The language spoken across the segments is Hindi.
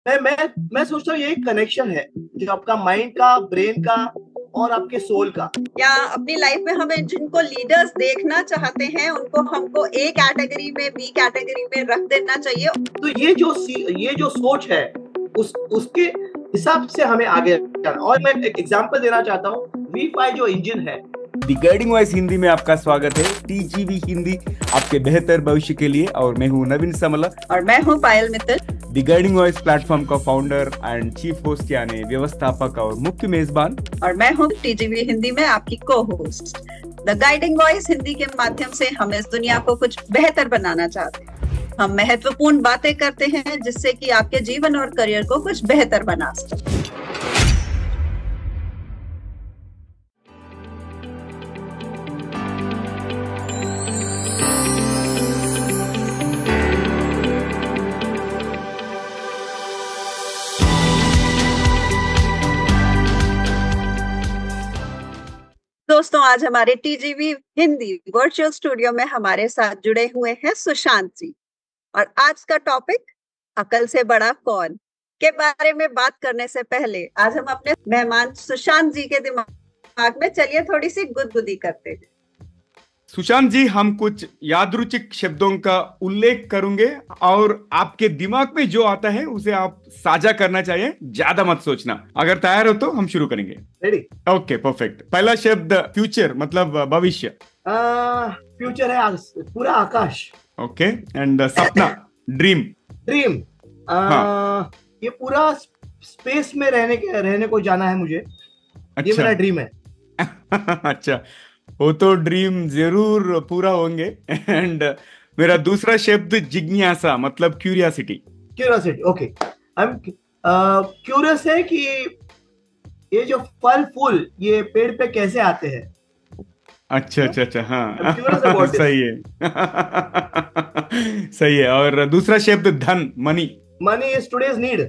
मैं सोचता हूँ ये एक कनेक्शन है जो आपका माइंड का, ब्रेन का और आपके सोल का। या अपनी लाइफ में हमें जिनको लीडर्स देखना चाहते हैं उनको हमको ए कैटेगरी में, बी कैटेगरी में रख देना चाहिए। तो ये जो सोच है उसके हिसाब से हमें आगे जाना। और मैं एक एग्जांपल देना चाहता हूँ, V5 जो इंजन है। द गाइडिंग वॉइस हिंदी में आपका स्वागत है। टीजीवी हिंदी आपके बेहतर भविष्य के लिए। और मैं हूँ नवीन समला और मैं हूँ Payal Mittal. The guiding voice platform का फाउंडर एंड चीफ होस्ट यानी व्यवस्थापक और मुख्य मेजबान। और मैं हूँ टीजीवी हिंदी में आपकी को host. The guiding voice Hindi के माध्यम से हम इस दुनिया को कुछ बेहतर बनाना चाहते हैं। हम महत्वपूर्ण बातें करते हैं जिससे कि आपके जीवन और करियर को कुछ बेहतर बना सके। दोस्तों, आज हमारे टीजीवी हिंदी वर्चुअल स्टूडियो में हमारे साथ जुड़े हुए हैं सुशांत जी। और आज का टॉपिक अकल से बड़ा कौन के बारे में बात करने से पहले आज हम अपने मेहमान सुशांत जी के दिमाग में चलिए थोड़ी सी गुदगुदी करते हैं। सुशांत जी, हम कुछ यादृच्छिक शब्दों का उल्लेख करेंगे और आपके दिमाग में जो आता है उसे आप साझा करना चाहिए, ज्यादा मत सोचना। अगर तैयार हो तो हम शुरू करेंगे। रेडी? Okay, perfect. पहला शब्द फ्यूचर, मतलब भविष्य। फ्यूचर है पूरा आकाश। ओके, एंड सपना, ड्रीम। ड्रीम, हाँ। ये पूरा स्पेस में रहने को जाना है मुझे। अच्छा। ये मेरा ड्रीम है। अच्छा, वो तो ड्रीम जरूर पूरा होंगे। एंड मेरा दूसरा शब्द जिज्ञासा, मतलब curiosity. Curiosity, okay. I am curious है कि ये जो फल फूल ये पेड़ पे कैसे आते हैं। अच्छा अच्छा अच्छा, हाँ। सही है। सही है। और दूसरा शब्द धन, money. Money is today's need.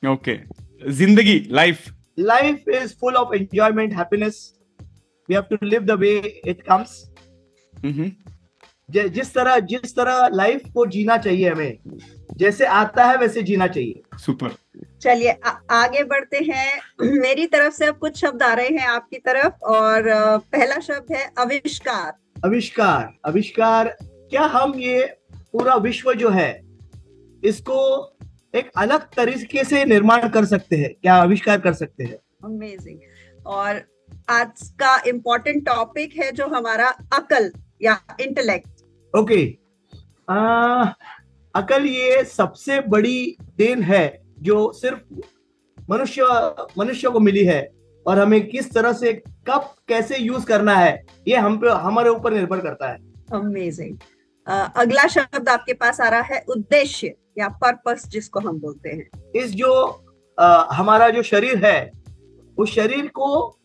Okay. जिंदगी, life. Life is full of enjoyment, happiness. We have to live the way it comes. जिस तरह लाइफ को जीना चाहिए, हमें जैसे आता है वैसे जीना चाहिए। सुपर। चलिए आगे बढ़ते हैं। मेरी तरफ से अब कुछ शब्द आ रहे हैं आपकी तरफ। और पहला शब्द है आविष्कार। आविष्कार, आविष्कार। क्या हम ये पूरा विश्व जो है इसको एक अलग तरीके से निर्माण कर सकते हैं? क्या आविष्कार कर सकते हैं? अमेजिंग। और आज का इम्पोर्टेंट टॉपिक है जो हमारा अकल या इंटेलेक्ट। ओके। अकल ये सबसे बड़ी देन है जो सिर्फ मनुष्य को मिली है, और हमें किस तरह से, कब, कैसे यूज करना है ये हमारे ऊपर निर्भर करता है। अमेजिंग। अगला शब्द आपके पास आ रहा है उद्देश्य या पर्पस, जिसको हम बोलते हैं। इस जो हमारा जो शरीर है उस शरीर को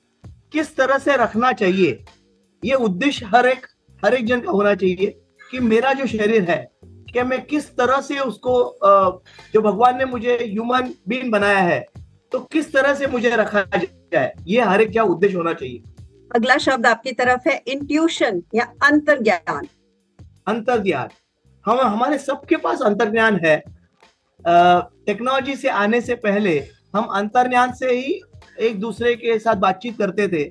किस तरह से रखना चाहिए, ये उद्देश्य हर एक जन का होना चाहिए कि मेरा जो शरीर है कि मैं किस तरह से उसको, जो भगवान ने मुझे ह्यूमन बीइंग बनाया है तो किस तरह से मुझे रखा जाए, ये हर एक का उद्देश्य होना चाहिए। अगला शब्द आपकी तरफ है इंट्यूशन या अंतर्ज्ञान। अंतर्ज्ञान, हमारे सबके पास अंतर्ज्ञान है। टेक्नोलॉजी से आने से पहले हम अंतर्ज्ञान से ही एक दूसरे के साथ बातचीत करते थे,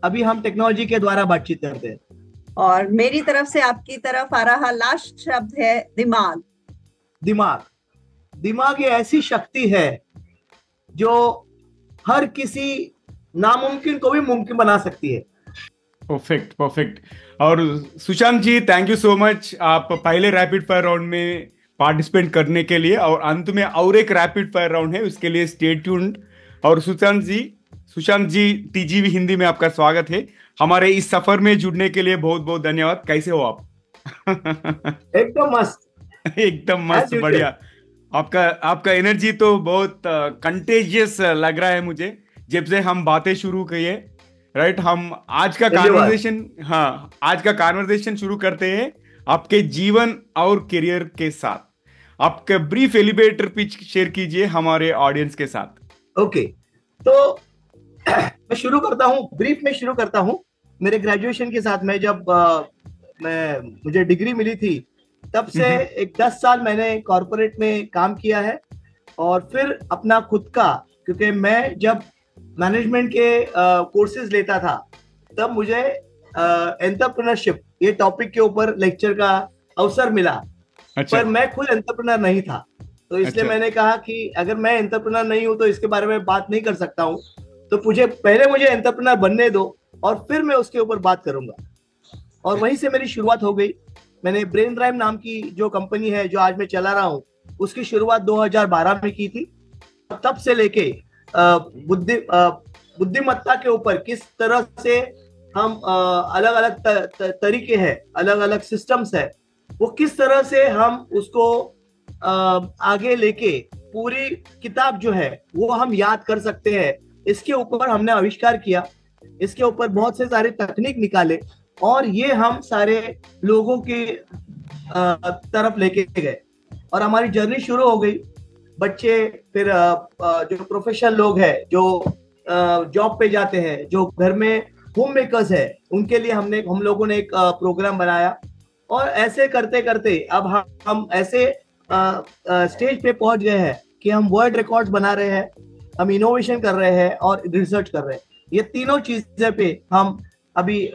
अभी हम टेक्नोलॉजी के द्वारा बातचीत करते हैं। और मेरी तरफ से आपकी तरफ आ रहा लास्ट शब्द है दिमाग। दिमाग ये ऐसी शक्ति है जो हर किसी नामुमकिन को भी मुमकिन बना सकती है। Perfect, perfect. और सुशांत जी, थैंक यू सो मच, आप पहले रैपिड फायर राउंड में पार्टिसिपेट करने के लिए। और अंत में और एक रैपिड फायर राउंड है, उसके लिए स्टे ट्यून्ड। और सुशांत जी, टीजीवी हिंदी में आपका स्वागत है। हमारे इस सफर में जुड़ने के लिए बहुत बहुत धन्यवाद। कैसे हो आप? एकदम मस्त। एकदम मस्त, बढ़िया। आपका एनर्जी तो बहुत कंटेजियस लग रहा है मुझे जब से हम बातें शुरू की है। राइट, हम आज का कॉन्वर्सेशन शुरू करते हैं आपके जीवन और करियर के साथ। आपका ब्रीफ एलिवेटर पिच शेयर कीजिए हमारे ऑडियंस के साथ। ओके, तो मैं शुरू करता हूँ, ब्रीफ में शुरू करता हूँ। मेरे ग्रेजुएशन के साथ में जब मुझे डिग्री मिली थी तब से एक 10 साल मैंने कॉर्पोरेट में काम किया है। और फिर अपना खुद का, क्योंकि मैं जब मैनेजमेंट के कोर्सेज लेता था तब मुझे एंटरप्रेन्योरशिप ये टॉपिक के ऊपर लेक्चर का अवसर मिला। अच्छा। पर मैं खुद एंटरप्रेन्योर नहीं था, तो इसलिए अच्छा। मैंने कहा कि अगर मैं एंटरप्रेन्योर नहीं हूं तो इसके बारे में बात नहीं कर सकता हूं, तो मुझे एंटरप्रेन्योर बनने दो और फिर मैं उसके ऊपर बात करूंगा। और वहीं से मेरी शुरुआत हो गई। मैंने ब्रेन ड्राइव नाम की जो कंपनी है जो आज मैं चला रहा हूँ, उसकी शुरुआत 2012 में की थी। तब से लेके बुद्धिमत्ता के ऊपर किस तरह से हम अलग अलग तरीके हैं, अलग अलग सिस्टम्स है, वो किस तरह से हम उसको आगे लेके पूरी किताब जो है वो हम याद कर सकते हैं, इसके ऊपर हमने आविष्कार किया। इसके ऊपर बहुत से सारे तकनीक निकाले और ये हम सारे लोगों की तरफ लेके गए और हमारी जर्नी शुरू हो गई। बच्चे, फिर जो प्रोफेशनल लोग हैं, जो जॉब पे जाते हैं, जो घर में होम मेकर्स है, उनके लिए हम लोगों ने एक प्रोग्राम बनाया। और ऐसे करते करते अब हम ऐसे स्टेज पे पहुंच गए हैं कि हम वर्ल्ड रिकॉर्ड्स बना रहे हैं, हम इनोवेशन कर रहे हैं और रिसर्च कर रहे हैं। ये तीनों चीजें पे हम अभी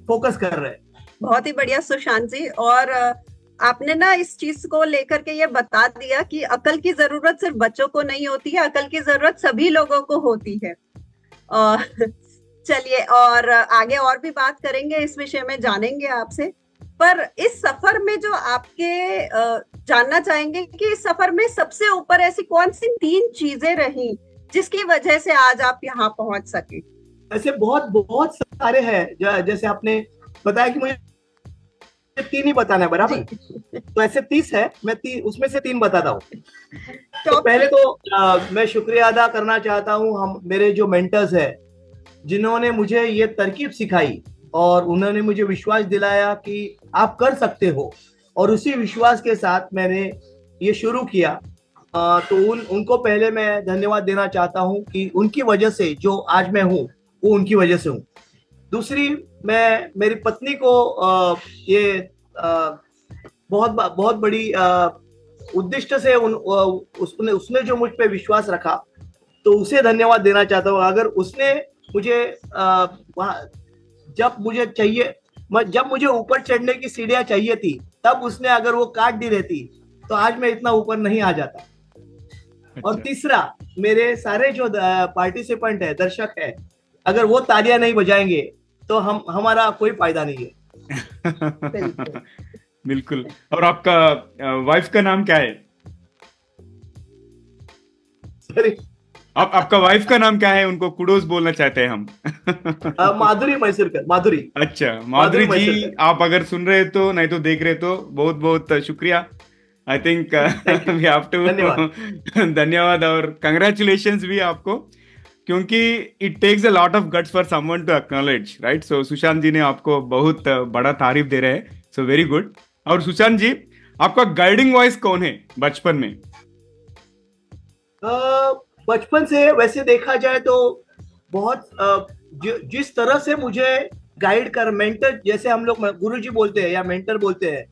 फोकस कर रहे हैं। बहुत ही बढ़िया सुशांत जी। और आपने ना इस चीज को लेकर के ये बता दिया कि अकल की जरूरत सिर्फ बच्चों को नहीं होती है, अकल की जरूरत सभी लोगों को होती है। चलिए, और आगे और भी बात करेंगे इस विषय में, जानेंगे आपसे। पर इस सफर में जो आपके जानना चाहेंगे कि इस सफर में सबसे ऊपर ऐसी कौन सी 3 चीजें रही जिसकी वजह से आज आप यहाँ पहुंच सके? ऐसे बहुत बहुत सारे हैं, जैसे आपने बताया कि मुझे 3 ही बताना है, बराबर? तो ऐसे 30 है, मैं उसमें से 3 बताता हूँ। तो पहले तो मैं शुक्रिया अदा करना चाहता हूँ मेरे जो मेंटर्स है, जिन्होंने मुझे ये तरकीब सिखाई और उन्होंने मुझे विश्वास दिलाया कि आप कर सकते हो, और उसी विश्वास के साथ मैंने ये शुरू किया। तो उनको पहले मैं धन्यवाद देना चाहता हूँ कि उनकी वजह से जो आज मैं हूँ वो उनकी वजह से हूँ। दूसरी, मैं मेरी पत्नी को ये बहुत बड़ी उद्देश्य से उसने जो मुझ पे विश्वास रखा, तो उसे धन्यवाद देना चाहता हूँ। अगर उसने मुझे जब मुझे ऊपर चढ़ने की सीढ़ियां चाहिए थी, तब उसने अगर वो काट दी रहती तो आज मैं इतना ऊपर नहीं आ जाता। अच्छा। और तीसरा, मेरे सारे जो पार्टिसिपेंट है, दर्शक है, अगर वो तालियां नहीं बजाएंगे तो हमारा कोई फायदा नहीं है। बिल्कुल। और आपका वाइफ का नाम क्या है? सॉरी, आपका वाइफ का नाम क्या है? उनको कुडोस बोलना चाहते हैं हम। माधुरी मैसूरकर। माधुरी। अच्छा, माधुरी जी, आप अगर सुन रहे तो, नहीं तो देख रहे तो, बहुत बहुत शुक्रिया। I think we have to धन्यवाद और कंग्रेचुलेशंस भी आपको, क्योंकि it takes a lot of guts for someone to acknowledge, right? So Sushant ji ने आपको बहुत बड़ा तारीफ दे रहे हैं, सो वेरी गुड। और सुशांत जी, आपका गाइडिंग वॉइस कौन है बचपन में? बचपन से वैसे देखा जाए तो बहुत जिस तरह से मुझे गाइड कर, मेंटर जैसे हम लोग गुरुजी बोलते हैं या मेंटर बोलते हैं,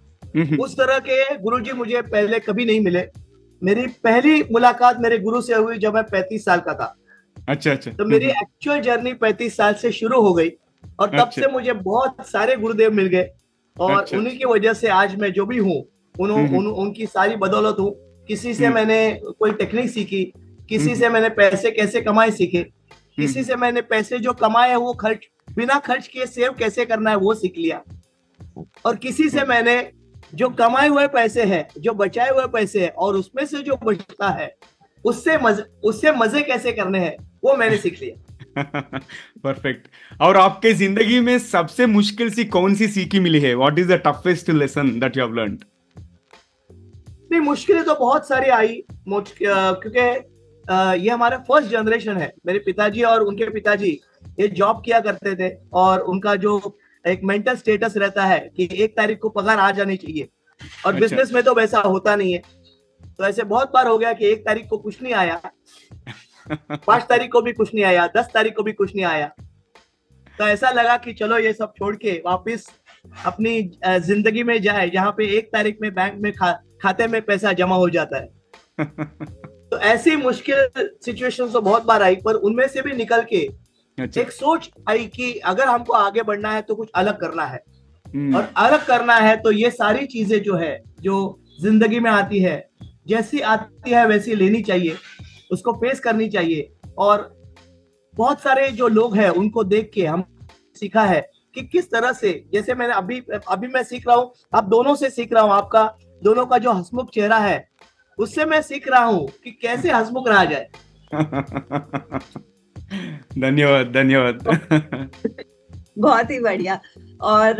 उस तरह के गुरुजी मुझे पहले कभी नहीं मिले। मेरी पहली मुलाकात मेरे गुरु से हुई जब मैं 35 साल का था। अच्छा अच्छा। तो मेरी एक्चुअल जर्नी 35 साल से शुरू हो गई और तब से मुझे बहुत सारे गुरुदेव मिल गए और उन्हीं की वजह से आज मैं जो भी हूँ उनकी सारी बदौलत हूँ। किसी से मैंने कोई टेक्निक सीखी, किसी से मैंने पैसे कैसे कमाए सीखे, किसी से मैंने पैसे जो कमाए वो बिना खर्च किए सेव कैसे करना है वो सीख लिया, और किसी से मैंने जो कमाए हुए पैसे हैं, जो बचाए हुए पैसे हैं और उसमें से जो बचता है उससे मजे कैसे करने हैं वो मैंने सीख लिया। परफेक्ट। और आपके जिंदगी में सबसे मुश्किल सी कौन सी सीखी मिली है? What is the toughest lesson that you have learned? नहीं, मुश्किलें तो बहुत सारी आई, क्योंकि ये हमारा फर्स्ट जनरेशन है। मेरे पिताजी और उनके पिताजी ये जॉब किया करते थे और उनका जो एक मेंटल स्टेटस रहता है कि 1 तारीख को पगार आ जानी चाहिए, और बिजनेस में तो वैसा होता नहीं है। तो ऐसे बहुत बार हो गया कि 1 तारीख को कुछ नहीं आया, 5 तारीख को भी कुछ नहीं आया, 10 तारीख को भी कुछ नहीं आया। तो ऐसा लगा कि चलो ये सब छोड़ के वापस अपनी जिंदगी में जाए, जहाँ पे 1 तारीख में बैंक में खाते में पैसा जमा हो जाता है। तो ऐसी मुश्किल सिचुएशन तो बहुत बार आई, पर उनमें से भी निकल के एक सोच आई कि अगर हमको आगे बढ़ना है तो कुछ अलग करना है, और अलग करना है तो ये सारी चीजें जो है, जो जिंदगी में आती है, जैसी आती है वैसी लेनी चाहिए, उसको फेस करनी चाहिए। और बहुत सारे जो लोग हैं उनको देख के हम सीखा है कि किस तरह से, जैसे मैंने अभी मैं सीख रहा हूँ, आप दोनों से सीख रहा हूँ, आपका दोनों का जो हंसमुख चेहरा है उससे मैं सीख रहा हूँ कि कैसे हंसमुख रहा जाए। धन्यवाद धन्यवाद। बहुत ही बढ़िया। और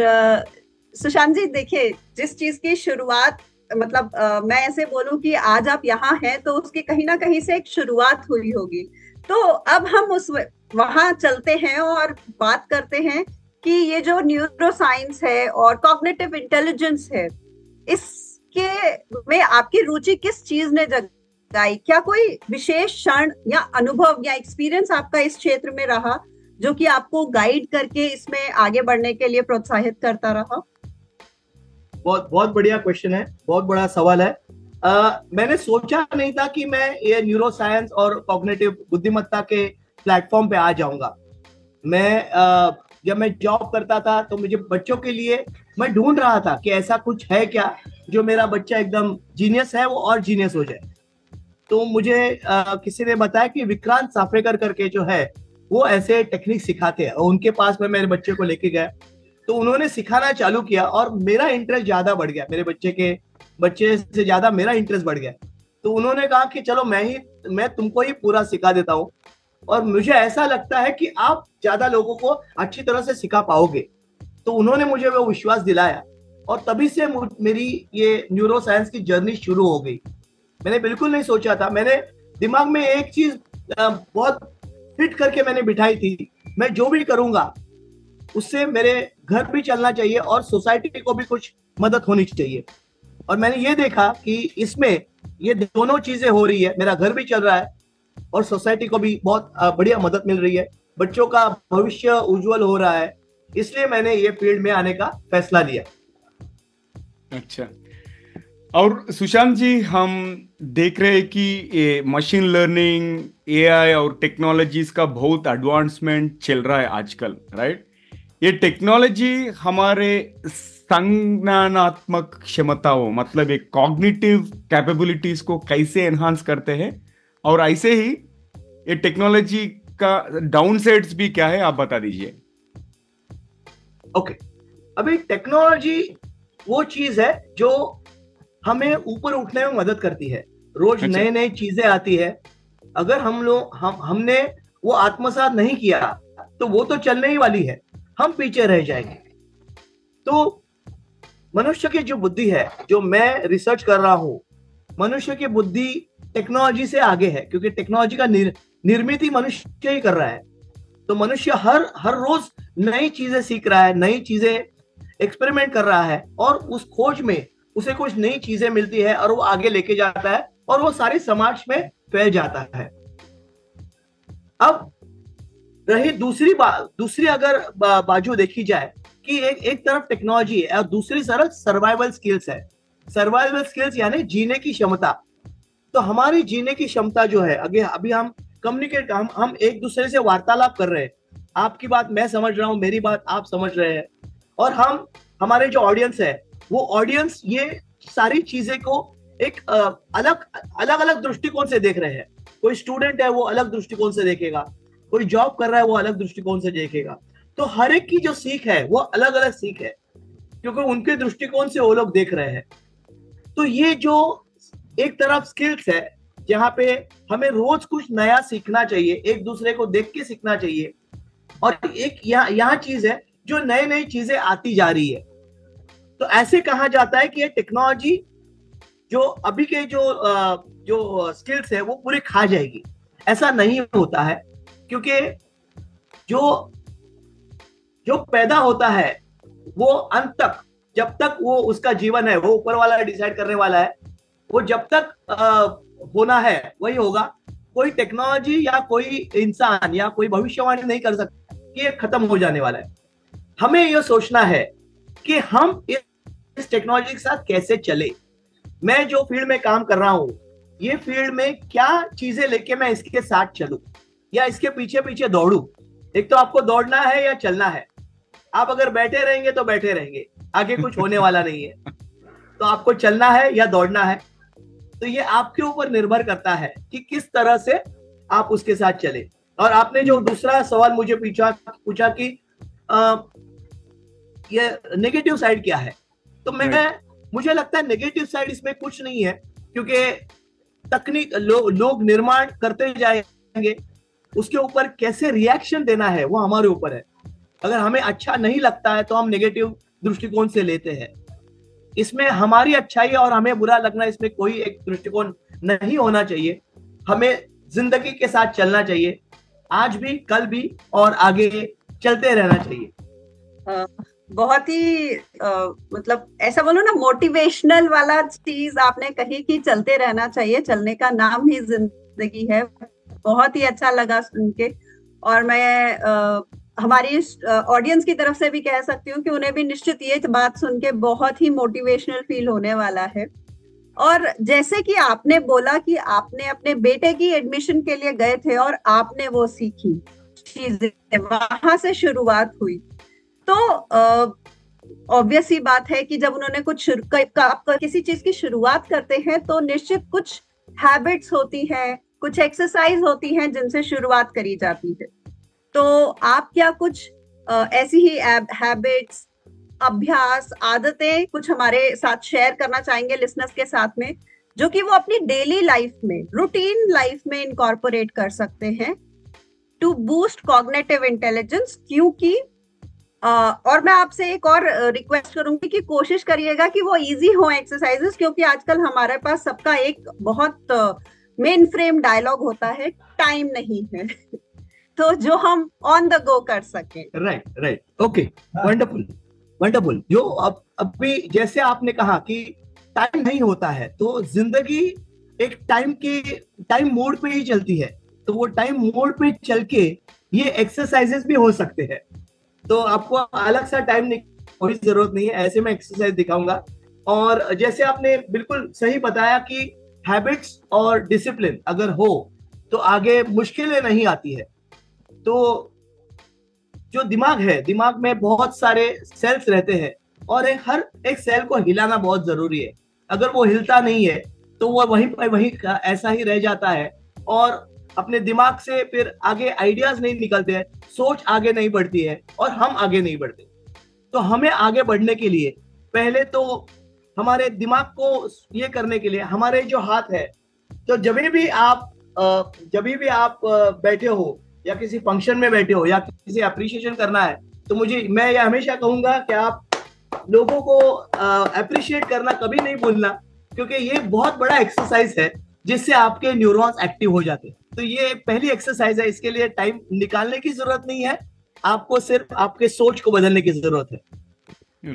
सुशांत जी देखिए, जिस चीज की शुरुआत, मतलब मैं ऐसे बोलूं कि आज आप यहाँ हैं तो उसकी कहीं ना कहीं से एक शुरुआत हुई होगी। तो अब हम उस वहां चलते हैं और बात करते हैं कि ये जो न्यूरो साइंस है और कॉग्निटिव इंटेलिजेंस है, इसके में आपकी रुचि किस चीज ने जगाई? क्या कोई विशेष क्षण या अनुभव या एक्सपीरियंस आपका इस क्षेत्र में रहा जो कि आपको गाइड करके इसमें आगे बढ़ने के लिए प्रोत्साहित करता रहा? बहुत बहुत बढ़िया क्वेश्चन है, बहुत बड़ा सवाल है। मैंने सोचा नहीं था कि मैं ये न्यूरो साइंस और कॉग्निटिव बुद्धिमत्ता के प्लेटफॉर्म पे आ जाऊंगा। जब मैं जॉब करता था तो मुझे बच्चों के लिए मैं ढूंढ रहा था कि ऐसा कुछ है क्या जो मेरा बच्चा एकदम जीनियस है वो और जीनियस हो जाए। तो मुझे किसी ने बताया कि विक्रांत साफेकर करके जो है वो ऐसे टेक्निक सिखाते हैं, और उनके पास में मेरे बच्चे को लेके गया तो उन्होंने सिखाना चालू किया और मेरा इंटरेस्ट ज्यादा बढ़ गया, मेरे बच्चे से ज्यादा मेरा इंटरेस्ट बढ़ गया। तो उन्होंने कहा कि चलो मैं तुमको ही पूरा सिखा देता हूँ, और मुझे ऐसा लगता है कि आप ज्यादा लोगों को अच्छी तरह से सिखा पाओगे। तो उन्होंने मुझे वो विश्वास दिलाया, और तभी से मेरी ये न्यूरो साइंस की जर्नी शुरू हो गई। मैंने बिल्कुल नहीं सोचा था, मैंने दिमाग में एक चीज बहुत फिट करके मैंने बिठाई थी, मैं जो भी करूंगा उससे मेरे घर भी चलना चाहिए और सोसाइटी को भी कुछ मदद होनी चाहिए। और मैंने ये देखा कि इसमें ये दोनों चीजें हो रही है, मेरा घर भी चल रहा है और सोसाइटी को भी बहुत बढ़िया मदद मिल रही है, बच्चों का भविष्य उज्जवल हो रहा है, इसलिए मैंने ये फील्ड में आने का फैसला लिया। अच्छा, और सुशांत जी, हम देख रहे हैं कि ये मशीन लर्निंग, एआई और टेक्नोलॉजीज का बहुत एडवांसमेंट चल रहा है आजकल, राइट? ये टेक्नोलॉजी हमारे संज्ञानात्मक क्षमताओं, मतलब एक कॉग्निटिव कैपेबिलिटीज को कैसे एनहांस करते हैं, और ऐसे ही ये टेक्नोलॉजी का डाउन साइड्स भी क्या है, आप बता दीजिए। ओके, अभी टेक्नोलॉजी वो चीज है जो हमें ऊपर उठने में मदद करती है। रोज नई नई चीजें आती है, अगर हमने वो आत्मसात नहीं किया तो वो तो चलने ही वाली है, हम पीछे रह जाएंगे। तो मनुष्य की जो बुद्धि है, जो मैं रिसर्च कर रहा हूं, मनुष्य की बुद्धि टेक्नोलॉजी से आगे है, क्योंकि टेक्नोलॉजी का निर्मित ही मनुष्य ही कर रहा है। तो मनुष्य हर रोज नई चीजें सीख रहा है, नई चीजें एक्सपेरिमेंट कर रहा है, और उस खोज में उसे कुछ नई चीजें मिलती है और वो आगे लेके जाता है और वो सारे समाज में फैल जाता है। अब रही दूसरी अगर बाजू देखी जाए कि एक तरफ टेक्नोलॉजी है और दूसरी तरफ सर्वाइवल स्किल्स है। सर्वाइवल स्किल्स यानी जीने की क्षमता। तो हमारी जीने की क्षमता जो है, अभी हम कम्युनिकेट, हम एक दूसरे से वार्तालाप कर रहे हैं, आपकी बात मैं समझ रहा हूं, मेरी बात आप समझ रहे हैं, और हमारे जो ऑडियंस है वो ऑडियंस ये सारी चीजें को एक अलग दृष्टिकोण से देख रहे हैं। कोई स्टूडेंट है वो अलग दृष्टिकोण से देखेगा, कोई जॉब कर रहा है वो अलग दृष्टिकोण से देखेगा। तो हर एक की जो सीख है वो अलग अलग सीख है, क्योंकि उनके दृष्टिकोण से वो लोग देख रहे हैं। तो ये जो एक तरफ स्किल्स है जहाँ पे हमें रोज कुछ नया सीखना चाहिए, एक दूसरे को देख के सीखना चाहिए, और एक यहाँ चीज है जो नई नई चीजें आती जा रही है। तो ऐसे कहा जाता है कि ये टेक्नोलॉजी जो अभी के जो स्किल्स है वो पूरे खा जाएगी। ऐसा नहीं होता है, क्योंकि जो पैदा होता है वो अंत तक, जब तक वो उसका जीवन है वो ऊपर वाला डिसाइड करने वाला है, वो जब तक होना है वही होगा। कोई टेक्नोलॉजी या कोई इंसान या कोई भविष्यवाणी नहीं कर सकता कि ये खत्म हो जाने वाला है। हमें यह सोचना है कि हम इस टेक्नोलॉजी के साथ कैसे चले। मैं जो फील्ड में काम कर रहा हूं ये फील्ड में क्या चीजें लेके मैं इसके साथ चलूं या इसके पीछे पीछे दौड़ूं। एक तो आपको दौड़ना है या चलना है। आप अगर बैठे रहेंगे तो बैठे रहेंगे, आगे कुछ होने वाला नहीं है। तो आपको चलना है या दौड़ना है, तो ये आपके ऊपर निर्भर करता है कि किस तरह से आप उसके साथ चले। और आपने जो दूसरा सवाल मुझे पूछा कि ये नेगेटिव साइड क्या है, तो मुझे लगता है नेगेटिव साइड इसमें कुछ नहीं है, क्योंकि तकनीक लोग निर्माण करते जाएंगे, उसके ऊपर कैसे रिएक्शन देना है वो हमारे ऊपर है। अगर हमें अच्छा नहीं लगता है तो हम नेगेटिव दृष्टिकोण से लेते हैं। इसमें हमारी अच्छाई और हमें बुरा लगना, इसमें कोई एक दृष्टिकोण नहीं होना चाहिए। हमें जिंदगी के साथ चलना चाहिए, आज भी, कल भी, और आगे चलते रहना चाहिए। बहुत ही मतलब ऐसा बोलो ना, मोटिवेशनल वाला चीज आपने कही कि चलते रहना चाहिए, चलने का नाम ही जिंदगी है। बहुत ही अच्छा लगा सुन के। और मैं हमारी ऑडियंस की तरफ से भी कह सकती हूँ कि उन्हें भी निश्चित ये बात सुन के बहुत ही मोटिवेशनल फील होने वाला है। और जैसे कि आपने बोला कि आपने अपने बेटे की एडमिशन के लिए गए थे और आपने वो सीखी चीजें, वहां से शुरुआत हुई, तो ऑब्वियस ही बात है कि जब उन्होंने आप किसी चीज की शुरुआत करते हैं तो निश्चित कुछ हैबिट्स होती हैं, कुछ एक्सरसाइज होती हैं जिनसे शुरुआत करी जाती है। तो आप क्या कुछ ऐसी ही हैबिट्स, अभ्यास, आदतें कुछ हमारे साथ शेयर करना चाहेंगे लिसनर्स के साथ में, जो कि वो अपनी डेली लाइफ में, रूटीन लाइफ में इनकॉर्पोरेट कर सकते हैं टू बूस्ट कॉग्निटिव इंटेलिजेंस? क्योंकि और मैं आपसे एक और रिक्वेस्ट करूंगी कि कोशिश करिएगा कि वो इजी हो एक्सरसाइजेस, क्योंकि आजकल हमारे पास सबका एक बहुत मेन फ्रेम डायलॉग होता है, टाइम नहीं है। तो जो हम ऑन द गो कर सके। Right, okay, wonderful. जो अभी जैसे आपने कहा कि टाइम नहीं होता है, तो जिंदगी एक टाइम मोड पे ही चलती है। तो वो टाइम मोड पे चल के ये एक्सरसाइजेस भी हो सकते हैं। तो आपको अलग सा टाइम कोई जरूरत नहीं है, ऐसे में एक्सरसाइज दिखाऊंगा। और जैसे आपने बिल्कुल सही बताया कि हैबिट्स और डिसिप्लिन अगर हो तो आगे मुश्किलें नहीं आती है। तो जो दिमाग है, दिमाग में बहुत सारे सेल्स रहते हैं और हर एक सेल को हिलाना बहुत जरूरी है। अगर वो हिलता नहीं है तो वो वहीं ऐसा ही रह जाता है और अपने दिमाग से फिर आगे आइडियाज नहीं निकलते हैं, सोच आगे नहीं बढ़ती है और हम आगे नहीं बढ़ते। तो हमें आगे बढ़ने के लिए पहले तो हमारे दिमाग को ये करने के लिए हमारे जो हाथ है, तो जब भी आप बैठे हो या किसी फंक्शन में बैठे हो या किसी अप्रिशिएशन करना है, तो मैं ये हमेशा कहूंगा कि आप लोगों को अप्रिशिएट करना कभी नहीं भूलना, क्योंकि ये बहुत बड़ा एक्सरसाइज है जिससे आपके न्यूरॉन्स एक्टिव हो जाते हैं। तो ये पहली एक्सरसाइज है, इसके लिए टाइम निकालने की जरूरत नहीं है, आपको सिर्फ आपके सोच को बदलने की जरूरत है।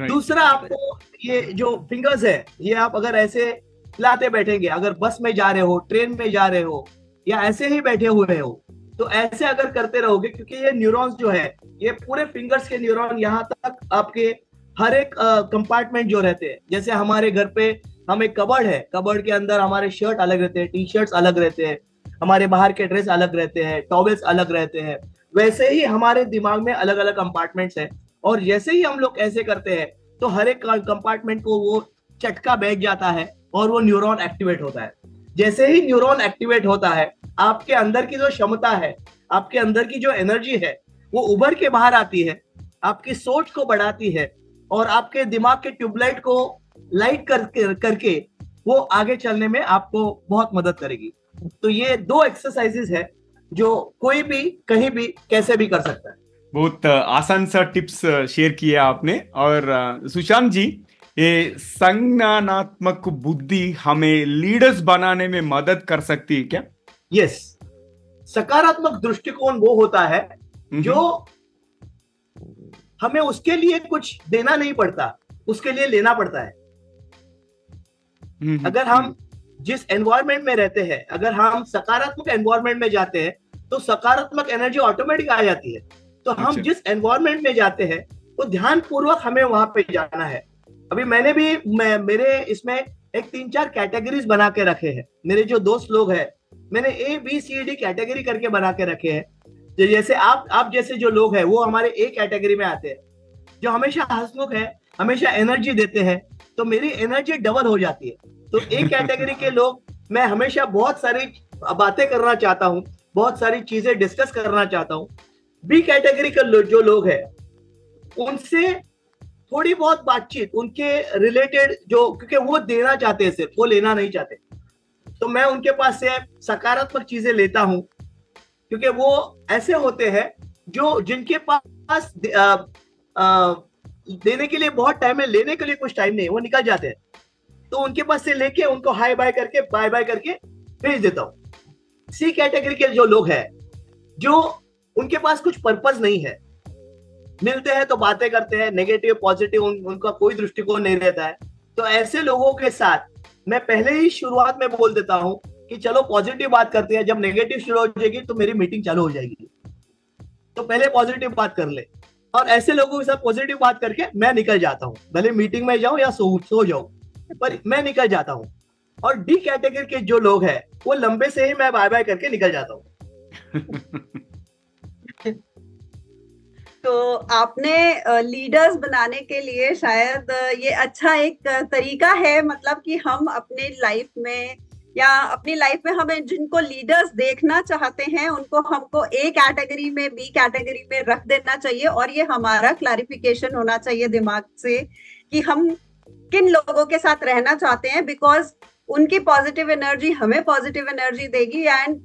दूसरा, आपको ये जो फिंगर्स है, ये आप अगर ऐसे हिलाते बैठेंगे, अगर बस में जा रहे हो, ट्रेन में जा रहे हो या ऐसे ही बैठे हुए हो, तो ऐसे अगर करते रहोगे, क्योंकि ये न्यूरॉन्स जो है, ये पूरे फिंगर्स के न्यूरॉन यहाँ तक आपके हर एक कंपार्टमेंट जो रहते हैं, जैसे हमारे घर पे हम एक कबर्ड है, कबर्ड के अंदर हमारे शर्ट अलग रहते हैं, टी शर्ट्स अलग रहते हैं, हमारे बाहर के ड्रेस अलग रहते हैं, टॉवेल्स अलग रहते हैं, वैसे ही हमारे दिमाग में अलग अलग कंपार्टमेंट्स हैं। और जैसे ही हम लोग ऐसे करते हैं तो हर एक कंपार्टमेंट को वो चटका बैठ जाता है और वो न्यूरॉन एक्टिवेट होता है। जैसे ही न्यूरॉन एक्टिवेट होता है, आपके अंदर की जो क्षमता है, आपके अंदर की जो एनर्जी है, वो उभर के बाहर आती है, आपकी सोच को बढ़ाती है और आपके दिमाग के ट्यूबलाइट को लाइट करके वो आगे चलने में आपको बहुत मदद करेगी। तो ये 2 एक्सरसाइजेस है जो कोई भी कहीं भी कैसे भी कर सकता है। बहुत आसान सा टिप्स शेयर किए आपने। और सुशांत जी, ये संज्ञानात्मक बुद्धि हमें लीडर्स बनाने में मदद कर सकती है क्या? यस, सकारात्मक दृष्टिकोण वो होता है जो हमें उसके लिए कुछ देना नहीं पड़ता, उसके लिए लेना पड़ता है। अगर हम जिस एनवायरनमेंट में रहते हैं, अगर हम सकारात्मक एनवायरनमेंट में जाते हैं तो सकारात्मक एनर्जी ऑटोमेटिक आ जाती है। तो हम जिस एनवायरनमेंट में जाते हैं वो ध्यान पूर्वक हमें वहां पे जाना है। अभी मैंने भी मेरे इसमें एक 3-4 कैटेगरीज बना के रखे हैं। मेरे जो दोस्त लोग हैं, मैंने ABCD कैटेगरी करके बना के रखे हैं। जैसे आप जैसे जो लोग हैं वो हमारे A कैटेगरी में आते हैं, जो हमेशा हंसमुख है, हमेशा एनर्जी देते हैं, तो मेरी एनर्जी डबल हो जाती है। तो A कैटेगरी के लोग, मैं हमेशा बहुत सारी बातें करना चाहता हूँ, बहुत सारी चीजें डिस्कस करना चाहता हूँ। B कैटेगरी के जो लोग हैं उनसे थोड़ी बहुत बातचीत, उनके रिलेटेड जो, क्योंकि वो देना चाहते हैं सिर्फ, वो लेना नहीं चाहते, तो मैं उनके पास से सकारात्मक चीजें लेता हूं, क्योंकि वो ऐसे होते हैं जो जिनके पास देने के लिए बहुत टाइम है, लेने के लिए कुछ टाइम नहीं, वो निकल जाते हैं। तो उनके पास से लेके उनको हाय बाय करके, बाय बाय करके भेज देता हूं। C कैटेगरी के जो लोग हैं, जो उनके पास कुछ पर्पस नहीं है, मिलते हैं तो बातें करते हैं, नेगेटिव पॉजिटिव उनका कोई दृष्टिकोण नहीं रहता है, तो ऐसे लोगों के साथ मैं पहले ही शुरुआत में बोल देता हूं कि चलो पॉजिटिव बात करते हैं, जब नेगेटिव शुरू हो जाएगी तो मेरी मीटिंग चालू हो जाएगी, तो पहले पॉजिटिव बात कर ले। और ऐसे लोगों के साथ पॉजिटिव बात करके मैं निकल जाता हूं, भले मीटिंग में जाऊं या सो जाऊं, पर मैं निकल जाता हूं। और D कैटेगरी के जो लोग हैं वो लंबे से ही मैं बाय बाय करके निकल जाता हूं। तो आपने लीडर्स बनाने के लिए शायद ये अच्छा एक तरीका है, मतलब कि हम अपने लाइफ में या अपनी लाइफ में हमें जिनको लीडर्स देखना चाहते हैं उनको हमको A कैटेगरी में, B कैटेगरी में रख देना चाहिए, और ये हमारा क्लैरिफिकेशन होना चाहिए दिमाग से कि हम किन लोगों के साथ रहना चाहते हैं, बिकॉज उनकी पॉजिटिव एनर्जी हमें पॉजिटिव एनर्जी देगी, एंड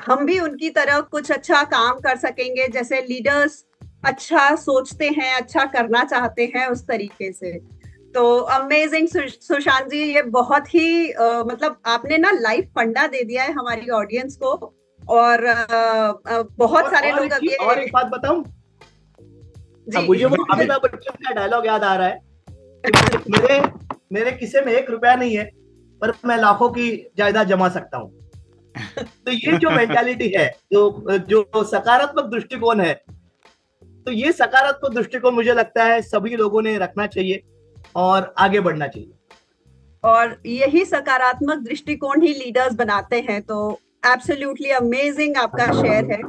हम भी उनकी तरह कुछ अच्छा काम कर सकेंगे। जैसे लीडर्स अच्छा सोचते हैं, अच्छा करना चाहते हैं, उस तरीके से। तो अमेजिंग सुशांत जी, ये बहुत ही मतलब आपने ना लाइफ फंडा दे दिया है हमारी ऑडियंस को, और बहुत सारे लोग अभी। और एक बात बताऊं जी, मुझे वो अमिताभ बच्चन का डायलॉग याद आ रहा है कि मेरे किस्से में 1 रुपया नहीं है, पर मैं लाखों की जायदाद जमा सकता हूँ। तो ये जो मेंटालिटी है, जो सकारात्मक दृष्टिकोण है, तो ये सकारात्मक दृष्टिकोण मुझे लगता है सभी लोगों ने रखना चाहिए और आगे बढ़ना चाहिए। और यही सकारात्मक दृष्टिकोण ही लीडर्स बनाते हैं। तो एब्सोल्युटली अमेजिंग आपका शेयर है।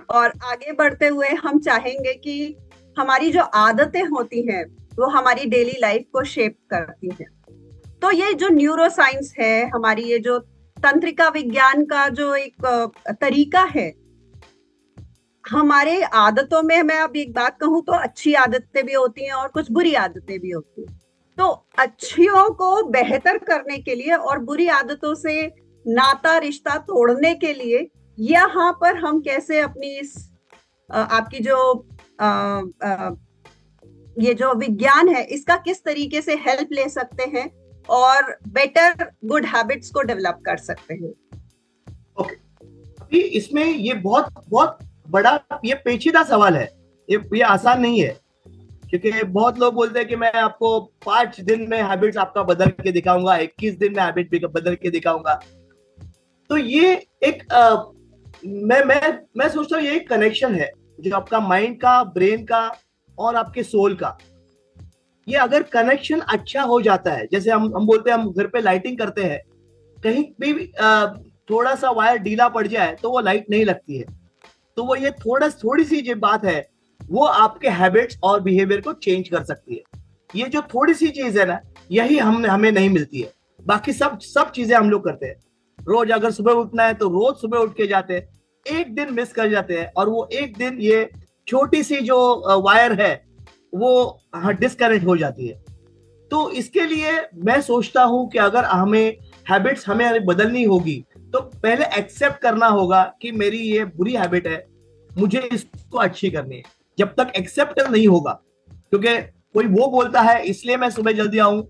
और आगे बढ़ते हुए हम चाहेंगे कि हमारी जो आदतें होती हैं वो हमारी डेली लाइफ को शेप करती हैं। तो ये जो न्यूरो साइंस है, हमारी ये जो तंत्रिका विज्ञान का जो एक तरीका है, हमारे आदतों में, मैं अब एक बात कहूं तो अच्छी आदतें भी होती हैं और कुछ बुरी आदतें भी होती हैं। तो अच्छियों को बेहतर करने के लिए और बुरी आदतों से नाता रिश्ता तोड़ने के लिए यहाँ पर हम कैसे अपनी इस आपकी जो ये जो विज्ञान है इसका किस तरीके से हेल्प ले सकते हैं और बेटर गुड हैबिट्स को डेवलप कर सकते हैं। ओके, अभी इसमें ये बहुत बहुत बड़ा, ये पेचीदा सवाल है, ये आसान नहीं है, क्योंकि बहुत लोग बोलते हैं कि मैं आपको 5 दिन में हैबिट्स आपका बदल के दिखाऊंगा, 21 दिन में हैबिट बदल के दिखाऊंगा। तो ये एक मैं सोचता हूँ ये एक कनेक्शन है जो आपका माइंड का, ब्रेन का और आपके सोल का। ये अगर कनेक्शन अच्छा हो जाता है, जैसे हम बोलते हैं, हम घर पे लाइटिंग करते हैं, कहीं भी थोड़ा सा वायर ढीला पड़ जाए तो वो लाइट नहीं लगती है। तो वो ये थोड़ी सी जो बात है वो आपके हैबिट्स और बिहेवियर को चेंज कर सकती है। ये जो थोड़ी सी चीज है ना, यही हमें नहीं मिलती है। बाकी सब चीजें हम लोग करते हैं। रोज अगर सुबह उठना है तो रोज सुबह उठ के जाते हैं, एक दिन मिस कर जाते हैं, और वो एक दिन ये छोटी सी जो वायर है वो डिस्कनेक्ट हो जाती है। तो इसके लिए मैं सोचता हूं कि अगर हमें हैबिट्स हमें बदलनी होगी तो पहले एक्सेप्ट करना होगा कि मेरी ये बुरी हैबिट है, मुझे इसको अच्छी करनी है। जब तक एक्सेप्ट नहीं होगा, क्योंकि कोई वो बोलता है इसलिए मैं सुबह जल्दी आऊं,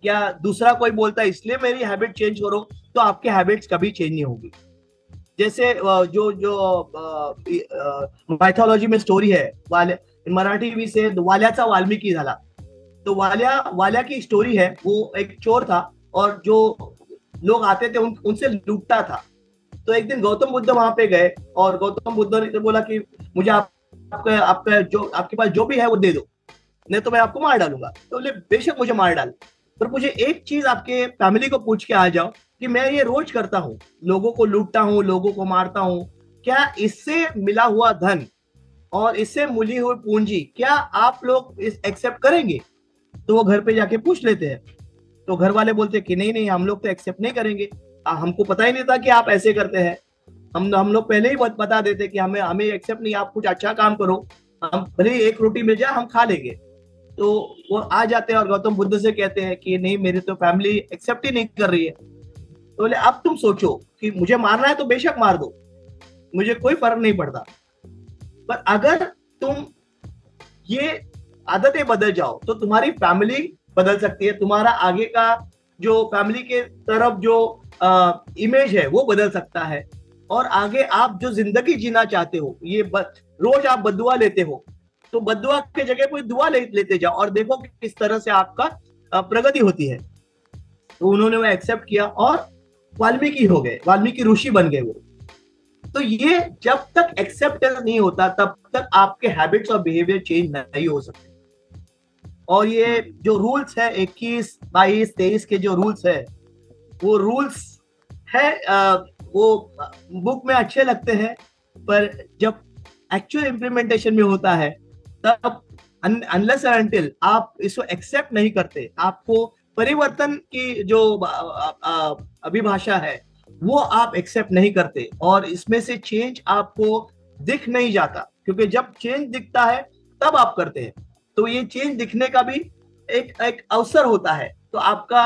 या दूसरा कोई बोलता है इसलिए मेरी हैबिट चेंज करो, तो आपके हैबिट्स कभी चेंज नहीं होगी। जैसे जो माइथोलॉजी में स्टोरी है, मराठी भी से वाल्याचा वाल्मिकी झाला, तो वाल्या की स्टोरी है। वो एक चोर था और जो लोग आते थे उनसे लूटता था। तो एक दिन गौतम बुद्ध वहां पे गए और गौतम बुद्ध ने बोला कि मुझे आपके पास जो भी है वो दे दो, नहीं तो मैं आपको मार डालूंगा। तो बोले बेशक मुझे मार डाल, पर मुझे एक चीज आपके फैमिली को पूछ के आ जाओ कि मैं ये रोज करता हूँ, लोगों को लूटता हूँ, लोगों को मारता हूँ, क्या इससे मिला हुआ धन और इससे मिली हुई पूंजी क्या आप लोग इस एक्सेप्ट करेंगे? तो वो घर पे जाके पूछ लेते हैं, तो घर वाले बोलते हैं कि नहीं नहीं, हम लोग तो एक्सेप्ट नहीं करेंगे, हमको पता ही नहीं था कि आप ऐसे करते हैं, हम लोग पहले ही बता देते कि हमें हमें एक्सेप्ट नहीं, आप कुछ अच्छा काम करो, हम भले ही एक रोटी मिल जाए हम खा लेंगे। तो वो आ जाते हैं और गौतम बुद्ध से कहते हैं कि नहीं, मेरी तो फैमिली एक्सेप्ट ही नहीं कर रही है। तो बोले अब तुम सोचो कि मुझे मारना है तो बेशक मार दो, मुझे कोई फर्क नहीं पड़ता, पर अगर तुम ये आदतें बदल जाओ तो तुम्हारी फैमिली बदल सकती है, तुम्हारा आगे का जो फैमिली के तरफ जो इमेज है वो बदल सकता है, और आगे आप जो जिंदगी जीना चाहते हो, ये रोज आप बद्दुआ लेते हो, तो बद्दुआ के जगह कोई दुआ लेते जाओ और देखो कि किस तरह से आपका प्रगति होती है। तो उन्होंने वो एक्सेप्ट किया और वाल्मीकि हो गए, वाल्मीकि ऋषि बन गए वो। तो ये जब तक एक्सेप्टेंस नहीं होता तब तक आपके हैबिट्स और बिहेवियर चेंज नहीं हो सकते। और ये जो रूल्स है 21, 22, 23 के जो रूल्स है, वो रूल्स है वो बुक में अच्छे लगते हैं, पर जब एक्चुअल इम्प्लीमेंटेशन में होता है तब अनलेस एंड अनटिल आप इसको एक्सेप्ट नहीं करते, आपको परिवर्तन की जो अभिभाषा है वो आप एक्सेप्ट नहीं करते, और इसमें से चेंज आपको दिख नहीं जाता, क्योंकि जब चेंज दिखता है तब आप करते हैं। तो ये चेंज दिखने का भी एक अवसर होता है, तो आपका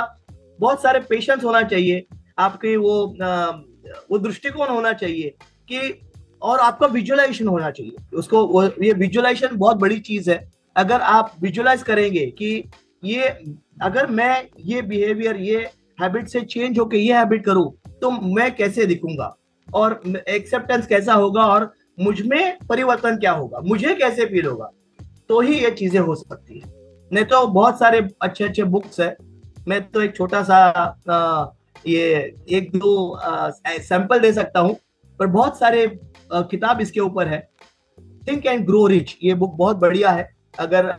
बहुत सारे पेशेंस होना चाहिए, आपके वो दृष्टिकोण होना चाहिए कि, और आपका विजुअलाइजेशन होना चाहिए उसको, ये विजुअलाइजेशन बहुत बड़ी चीज है। अगर आप विजुअलाइज करेंगे कि ये अगर मैं ये बिहेवियर, ये हैबिट से चेंज होके ये हैबिट करूं तो मैं कैसे दिखूंगा, और एक्सेप्टेंस कैसा होगा, और मुझ में परिवर्तन क्या होगा, मुझे कैसे फील होगा, तो ही ये चीजें हो सकती है। नहीं तो बहुत सारे अच्छे अच्छे बुक्स है, मैं तो एक छोटा सा ये 1-2 सैंपल दे सकता हूँ, पर बहुत सारे किताब इसके ऊपर है। थिंक एंड ग्रो रिच, ये बुक बहुत बढ़िया है, अगर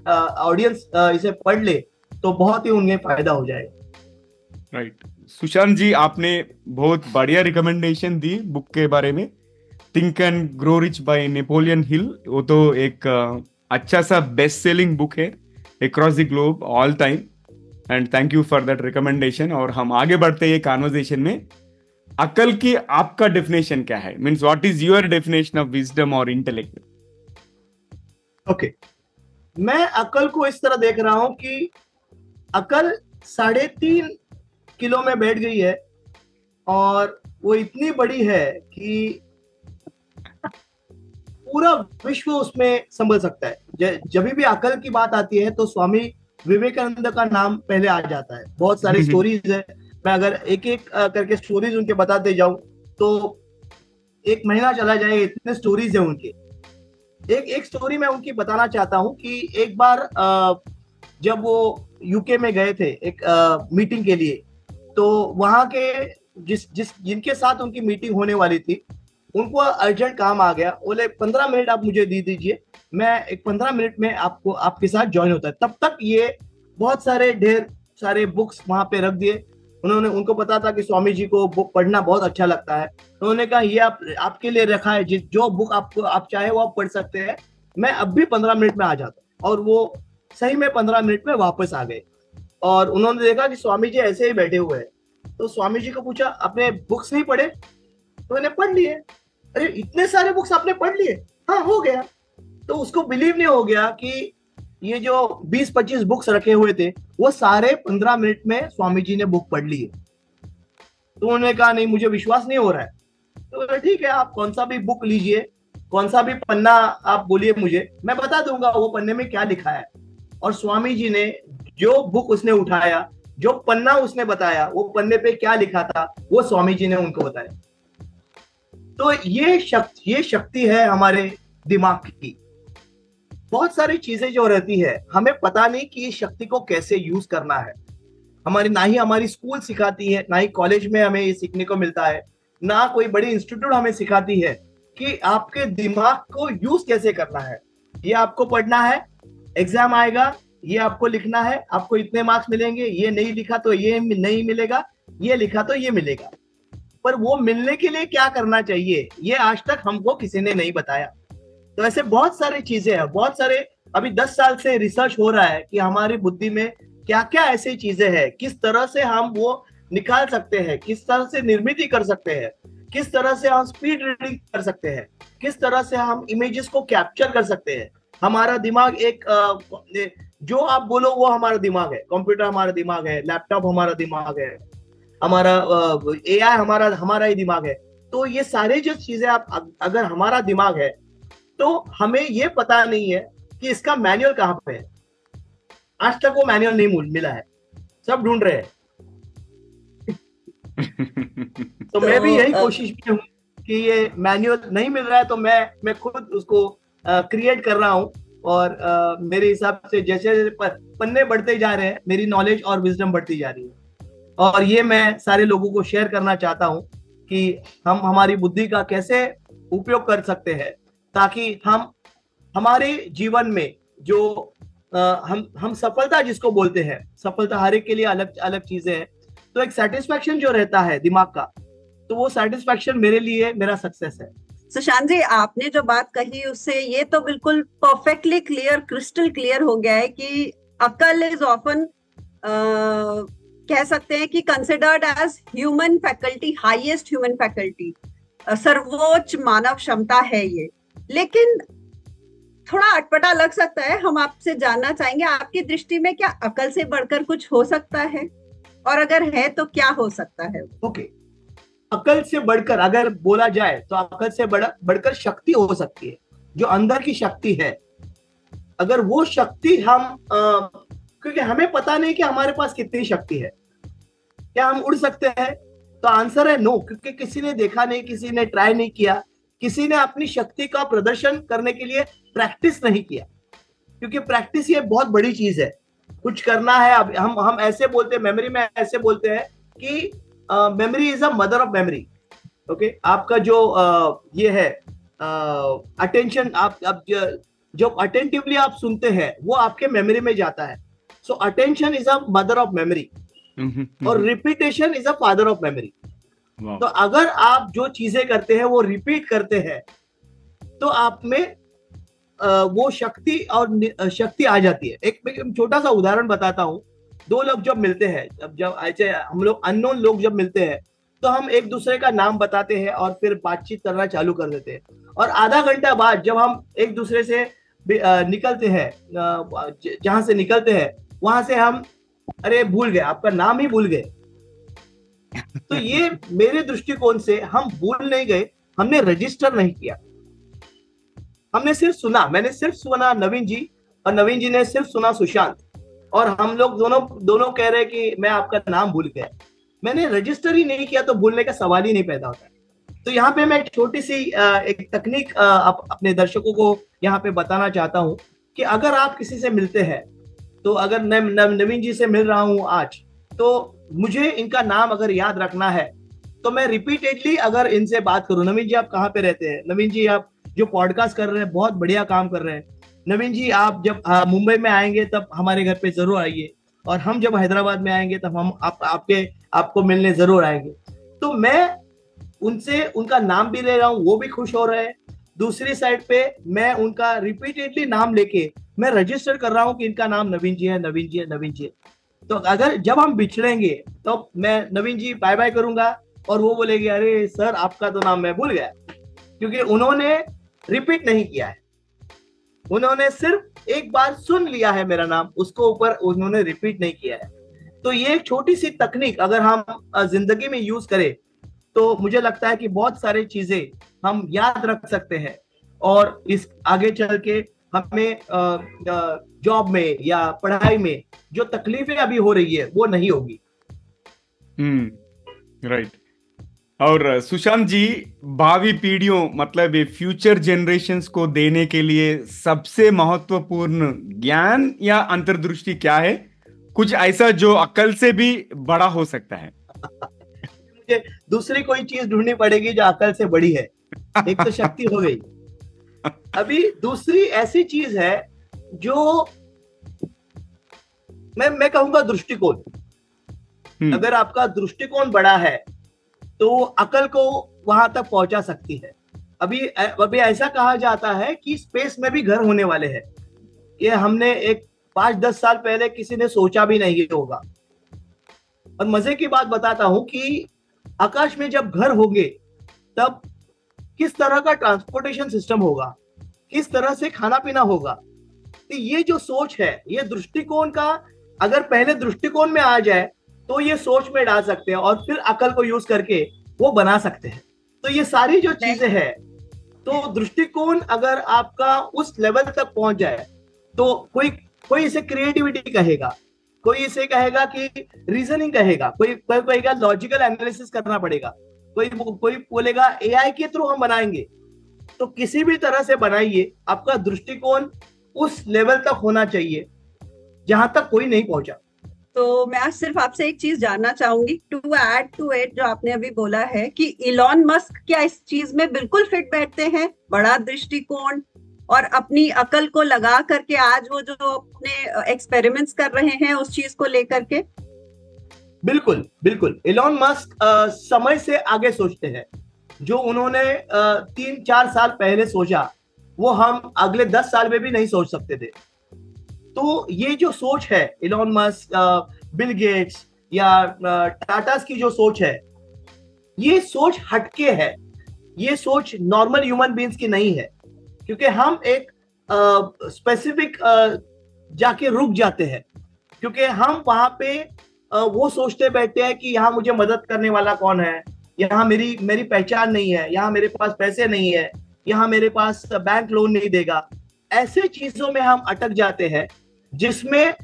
ऑडियंस इसे पढ़ ले तो बहुत ही उन्हें फायदा हो जाएगा। राइट सुशांत जी, आपने बहुत बढ़िया रिकमेंडेशन दी बुक के बारे में। Think and grow rich by Napoleon Hill, वो तो एक अच्छा सा बेस्ट सेलिंग बुक है across the globe all time, and thank you for that recommendation. और हम आगे बढ़ते हैं कॉन्वर्सेशन में। अकल की आपका डेफिनेशन क्या है? Means what is your definition of wisdom और इंटेलेक्ट? ओके, मैं अकल को इस तरह देख रहा हूं कि अकल 3.5 किलो में बैठ गई है, और वो इतनी बड़ी है कि पूरा विश्व उसमें संभल सकता है। जब भी अकल की बात आती है तो स्वामी विवेकानंद का नाम पहले आ जाता है। बहुत सारी स्टोरीज है, मैं अगर एक एक करके स्टोरीज उनके बताते जाऊं तो 1 महीना चला जाए, इतने स्टोरीज है उनके। एक स्टोरी मैं उनकी बताना चाहता हूं कि एक बार जब वो यूके में गए थे एक मीटिंग के लिए, तो वहां के जिनके साथ उनकी मीटिंग होने वाली थी, उनको अर्जेंट काम आ गया। बोले 15 मिनट आप मुझे दे दीजिए, मैं एक 15 मिनट में आपके साथ ज्वाइन होता है। तब तक ये बहुत सारे ढेर सारे बुक्स वहां पे रख दिए। उनको पता था कि स्वामी जी को बुक पढ़ना बहुत अच्छा लगता है, तो उन्होंने कहा ये आपके लिए रखा है, जो बुक आप चाहे वो आप पढ़ सकते हैं, मैं अब भी 15 मिनट में आ जाता। और वो सही में 15 मिनट में वापस आ गए, और उन्होंने देखा कि स्वामी जी ऐसे ही बैठे हुए हैं। तो स्वामी जी को पूछा, आपने बुक्स नहीं पढ़े? तो मैंने पढ़ लिए। अरे इतने सारे बुक्स आपने पढ़ लिए? हाँ, हो गया। तो उसको बिलीव नहीं हो गया कि ये जो 20-25 बुक्स रखे हुए थे वो सारे 15 मिनट में स्वामी जी ने बुक पढ़ लिए। तो उन्होंने कहा नहीं, मुझे विश्वास नहीं हो रहा है। तो ठीक है, आप कौन सा भी बुक लीजिए, कौन सा भी पन्ना आप बोलिए मुझे, मैं बता दूंगा वो पन्ने में क्या लिखा है। और स्वामी जी ने जो बुक उसने उठाया, जो पन्ना उसने बताया, वो पन्ने पे क्या लिखा था वो स्वामी जी ने उनको बताया। तो ये शक्ति है हमारे दिमाग की। बहुत सारी चीजें जो रहती है हमें पता नहीं कि इस शक्ति को कैसे यूज करना है। ना ही हमारी स्कूल सिखाती है, ना ही कॉलेज में हमें ये सीखने को मिलता है, ना कोई बड़ी इंस्टीट्यूट हमें सिखाती है कि आपके दिमाग को यूज कैसे करना है। ये आपको पढ़ना है, एग्जाम आएगा, ये आपको लिखना है, आपको इतने मार्क्स मिलेंगे, ये नहीं लिखा तो ये नहीं मिलेगा, ये लिखा तो ये मिलेगा। पर वो मिलने के लिए क्या करना चाहिए, ये आज तक हमको किसी ने नहीं बताया। तो ऐसे बहुत सारी चीजें हैं, बहुत सारे, अभी 10 साल से रिसर्च हो रहा है कि हमारी बुद्धि में क्या क्या ऐसी चीजें हैं, किस तरह से हम वो निकाल सकते हैं, किस तरह से निर्मित कर सकते हैं, किस तरह से हम स्पीड रीडिंग कर सकते हैं, किस तरह से हम इमेजेस को कैप्चर कर सकते हैं। हमारा दिमाग एक जो आप बोलो वो हमारा दिमाग है, कंप्यूटर हमारा दिमाग है, लैपटॉप हमारा दिमाग है, हमारा एआई हमारा ही दिमाग है। तो ये सारे जो चीजें आप अगर हमारा दिमाग है तो हमें ये पता नहीं है कि इसका मैनुअल कहाँ पे है। आज तक वो मैनुअल नहीं मिला है, सब ढूंढ रहे हैं। तो मैं भी यही कोशिश में हूँ कि ये मैनुअल नहीं मिल रहा है तो मैं खुद उसको क्रिएट कर रहा हूँ। और मेरे हिसाब से जैसे पन्ने बढ़ते जा रहे हैं, मेरी नॉलेज और विजडम बढ़ती जा रही है। और ये मैं सारे लोगों को शेयर करना चाहता हूँ कि हम हमारी बुद्धि का कैसे उपयोग कर सकते हैं, ताकि हम हमारे जीवन में जो हम सफलता जिसको बोलते हैं, सफलता हर एक के लिए अलग अलग चीजें हैं, तो एक सेटिस्फैक्शन जो रहता है दिमाग का, तो वो सेटिस्फैक्शन मेरे लिए मेरा सक्सेस है। सुशांत जी, आपने जो बात कही उससे ये तो बिल्कुल परफेक्टली क्लियर, क्रिस्टल क्लियर हो गया है कि अकल इज ऑफन कह सकते हैं कि considered as human faculty, highest human faculty, सर्वोच्च मानव क्षमता है ये। लेकिन थोड़ा अटपटा लग सकता है। हम आपसे जानना चाहेंगे, आपकी दृष्टि में क्या अकल से बढ़कर कुछ हो सकता है, और अगर है तो क्या हो सकता है? ओके, अकल से बढ़कर अगर बोला जाए तो अकल से बढ़कर शक्ति हो सकती है, जो अंदर की शक्ति है। अगर वो शक्ति हम क्योंकि हमें पता नहीं कि हमारे पास कितनी शक्ति है। क्या हम उड़ सकते हैं? तो आंसर है नो, क्योंकि किसी ने देखा नहीं, किसी ने ट्राई नहीं किया, किसी ने अपनी शक्ति का प्रदर्शन करने के लिए प्रैक्टिस नहीं किया। क्योंकि प्रैक्टिस ये बहुत बड़ी चीज है, कुछ करना है। अब हम ऐसे बोलते हैं, मेमोरी में ऐसे बोलते हैं कि memory is a mother of memory. Okay, आपका जो ये है अटेंशन, आप जो अटेंटिवली आप सुनते हैं वो आपके मेमोरी में जाता है। So attention is a mother of memory और repetition is a father of memory. तो अगर आप जो चीजें करते हैं वो रिपीट करते हैं तो आप में वो शक्ति और शक्ति आ जाती है। एक छोटा सा उदाहरण बताता हूँ। दो लोग जब मिलते हैं, जब ऐसे हम लोग अननोन लोग जब मिलते हैं तो हम एक दूसरे का नाम बताते हैं और फिर बातचीत करना चालू कर देते हैं। और आधा घंटा बाद जब हम एक दूसरे से निकलते हैं, जहां से निकलते हैं वहां से हम अरे भूल गए, आपका नाम ही भूल गए। तो ये मेरे दृष्टिकोण से हम भूल नहीं गए, हमने रजिस्टर नहीं किया, हमने सिर्फ सुना। मैंने सिर्फ सुना नवीन जी और नवीन जी ने सिर्फ सुना सुशांत, और हम लोग दोनों कह रहे हैं कि मैं आपका नाम भूल गया। मैंने रजिस्टर ही नहीं किया तो भूलने का सवाल ही नहीं पैदा होता। तो यहाँ पे मैं एक छोटी सी एक तकनीक अपने दर्शकों को यहाँ पे बताना चाहता हूँ कि अगर आप किसी से मिलते हैं, तो अगर नवीन जी से मिल रहा हूँ आज, तो मुझे इनका नाम अगर याद रखना है तो मैं रिपीटेडली अगर इनसे बात करूँ, नवीन जी आप कहाँ पे रहते हैं, नवीन जी आप जो पॉडकास्ट कर रहे हैं बहुत बढ़िया काम कर रहे हैं, नवीन जी आप जब मुंबई में आएंगे तब हमारे घर पे जरूर आइए, और हम जब हैदराबाद में आएंगे तब हम आपको मिलने जरूर आएंगे। तो मैं उनसे उनका नाम भी ले रहा हूँ, वो भी खुश हो रहे हैं। दूसरी साइड पे मैं उनका रिपीटेडली नाम लेके मैं रजिस्टर कर रहा हूँ कि इनका नाम नवीन जी है, नवीन जी है, नवीन जी है। तो अगर जब हम बिछड़ेंगे तो मैं नवीन जी बाय बाय करूंगा और वो बोलेंगे अरे सर आपका तो नाम मैं भूल गया, क्योंकि उन्होंने रिपीट नहीं किया है, उन्होंने सिर्फ एक बार सुन लिया है मेरा नाम, उसको ऊपर उन्होंने रिपीट नहीं किया है। तो ये एक छोटी सी तकनीक अगर हम जिंदगी में यूज करें तो मुझे लगता है कि बहुत सारी चीजें हम याद रख सकते हैं, और इस आगे चल के हमें जॉब में या पढ़ाई में जो तकलीफें अभी हो रही है वो नहीं होगी। राइट। और सुशांत जी, भावी पीढ़ियों मतलब फ्यूचर जनरेशंस को देने के लिए सबसे महत्वपूर्ण ज्ञान या अंतर्दृष्टि क्या है? कुछ ऐसा जो अकल से भी बड़ा हो सकता है। मुझे दूसरी कोई चीज ढूंढनी पड़ेगी जो अकल से बड़ी है। एक तो शक्ति हो गई, अभी दूसरी ऐसी चीज है जो मैं कहूंगा दृष्टिकोण। अगर आपका दृष्टिकोण बड़ा है तो अकल को वहां तक पहुंचा सकती है। अभी ऐसा कहा जाता है कि स्पेस में भी घर होने वाले हैं। ये हमने एक 5-10 साल पहले किसी ने सोचा भी नहीं होगा। और मजे की बात बताता हूं कि आकाश में जब घर होंगे तब किस तरह का ट्रांसपोर्टेशन सिस्टम होगा, किस तरह से खाना पीना होगा। तो ये जो सोच है, ये दृष्टिकोण का अगर पहले दृष्टिकोण में आ जाए तो ये सोच में डाल सकते हैं और फिर अकल को यूज करके वो बना सकते हैं। तो ये सारी जो चीजें हैं, तो दृष्टिकोण अगर आपका उस लेवल तक पहुंच जाए तो कोई इसे क्रिएटिविटी कहेगा, कोई इसे कहेगा कि रीजनिंग कहेगा, कोई कहेगा लॉजिकल एनालिसिस करना पड़ेगा, कोई बोलेगा एआई के थ्रू हम बनाएंगे। तो किसी भी तरह से बनाइए, आपका दृष्टिकोण उस लेवल तक होना चाहिए जहां तक कोई नहीं पहुंचा। तो मैं आज सिर्फ आपसे एक चीज जानना चाहूंगी, टू ऐड टू इट, जो आपने अभी बोला है कि इलॉन मस्क क्या इस चीज में बिल्कुल फिट बैठते हैं, बड़ा दृष्टिकोण और अपनी अकल को लगा करके आज वो जो अपने एक्सपेरिमेंट्स कर रहे हैं उस चीज को लेकर के? बिल्कुल बिल्कुल, इलॉन मस्क समय से आगे सोचते हैं। जो उन्होंने 3-4 साल पहले सोचा वो हम अगले 10 साल में भी नहीं सोच सकते थे। तो ये जो सोच है इलॉन मस्क, बिल गेट्स या टाटा की जो सोच है, ये सोच हटके है। ये सोच नॉर्मल ह्यूमन बीइंग्स की नहीं है, क्योंकि हम एक स्पेसिफिक जाके रुक जाते हैं, क्योंकि हम वहां पे वो सोचते बैठते हैं कि यहाँ मुझे मदद करने वाला कौन है, यहाँ मेरी पहचान नहीं है, यहाँ मेरे पास पैसे नहीं है, यहाँ मेरे पास बैंक लोन नहीं देगा। ऐसे चीजों में हम अटक जाते हैं जिसमें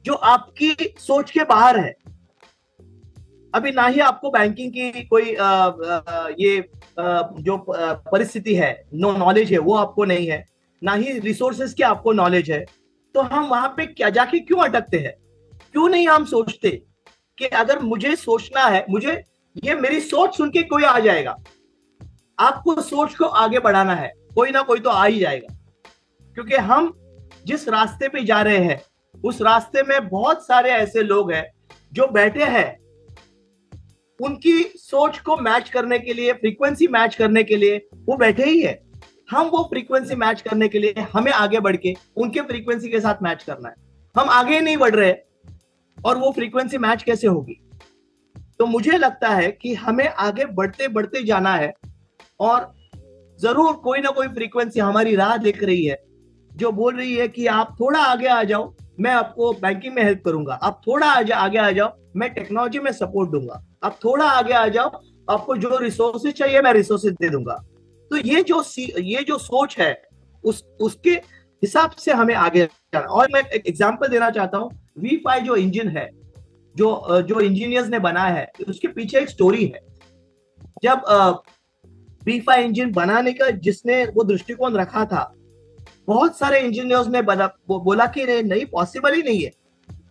जो आपकी सोच के बाहर है। अभी ना ही आपको बैंकिंग की कोई जो परिस्थिति है, नॉलेज है, वो आपको नहीं है, ना ही रिसोर्सेज की आपको नॉलेज है। तो हम वहां पे क्या जाके क्यों अटकते हैं? क्यों नहीं हम सोचते कि अगर मुझे सोचना है, मुझे ये मेरी सोच सुन के कोई आ जाएगा। आपको सोच को आगे बढ़ाना है, कोई ना कोई तो आ ही जाएगा, क्योंकि हम जिस रास्ते पे जा रहे हैं उस रास्ते में बहुत सारे ऐसे लोग हैं जो बैठे हैं, उनकी सोच को मैच करने के लिए, फ्रीक्वेंसी मैच करने के लिए वो बैठे ही है। हम वो फ्रीक्वेंसी मैच करने के लिए हमें आगे बढ़ के उनके फ्रीक्वेंसी के साथ मैच करना है। हम आगे नहीं बढ़ रहे और वो फ्रीक्वेंसी मैच कैसे होगी? तो मुझे लगता है कि हमें आगे बढ़ते बढ़ते जाना है और जरूर कोई ना कोई फ्रीक्वेंसी हमारी राह देख रही है, जो बोल रही है कि आप थोड़ा आगे आ जाओ, मैं आपको बैंकिंग में हेल्प करूंगा। आप थोड़ा आगे आ जाओ, मैं टेक्नोलॉजी में सपोर्ट दूंगा। आप थोड़ा आगे आ जाओ, आपको जो रिसोर्सेज चाहिए मैं रिसोर्सेज दे दूंगा। तो ये जो सोच है उसके हिसाब से हमें आगे जाना। और मैं एक एग्जांपल देना चाहता हूँ। V5 जो इंजन है, जो इंजीनियर्स ने बनाया है, उसके पीछे एक स्टोरी है। जब V5 इंजन बनाने का जिसने वो दृष्टिकोण रखा था, बहुत सारे इंजीनियर्स ने बोला कि नहीं, पॉसिबल ही नहीं है।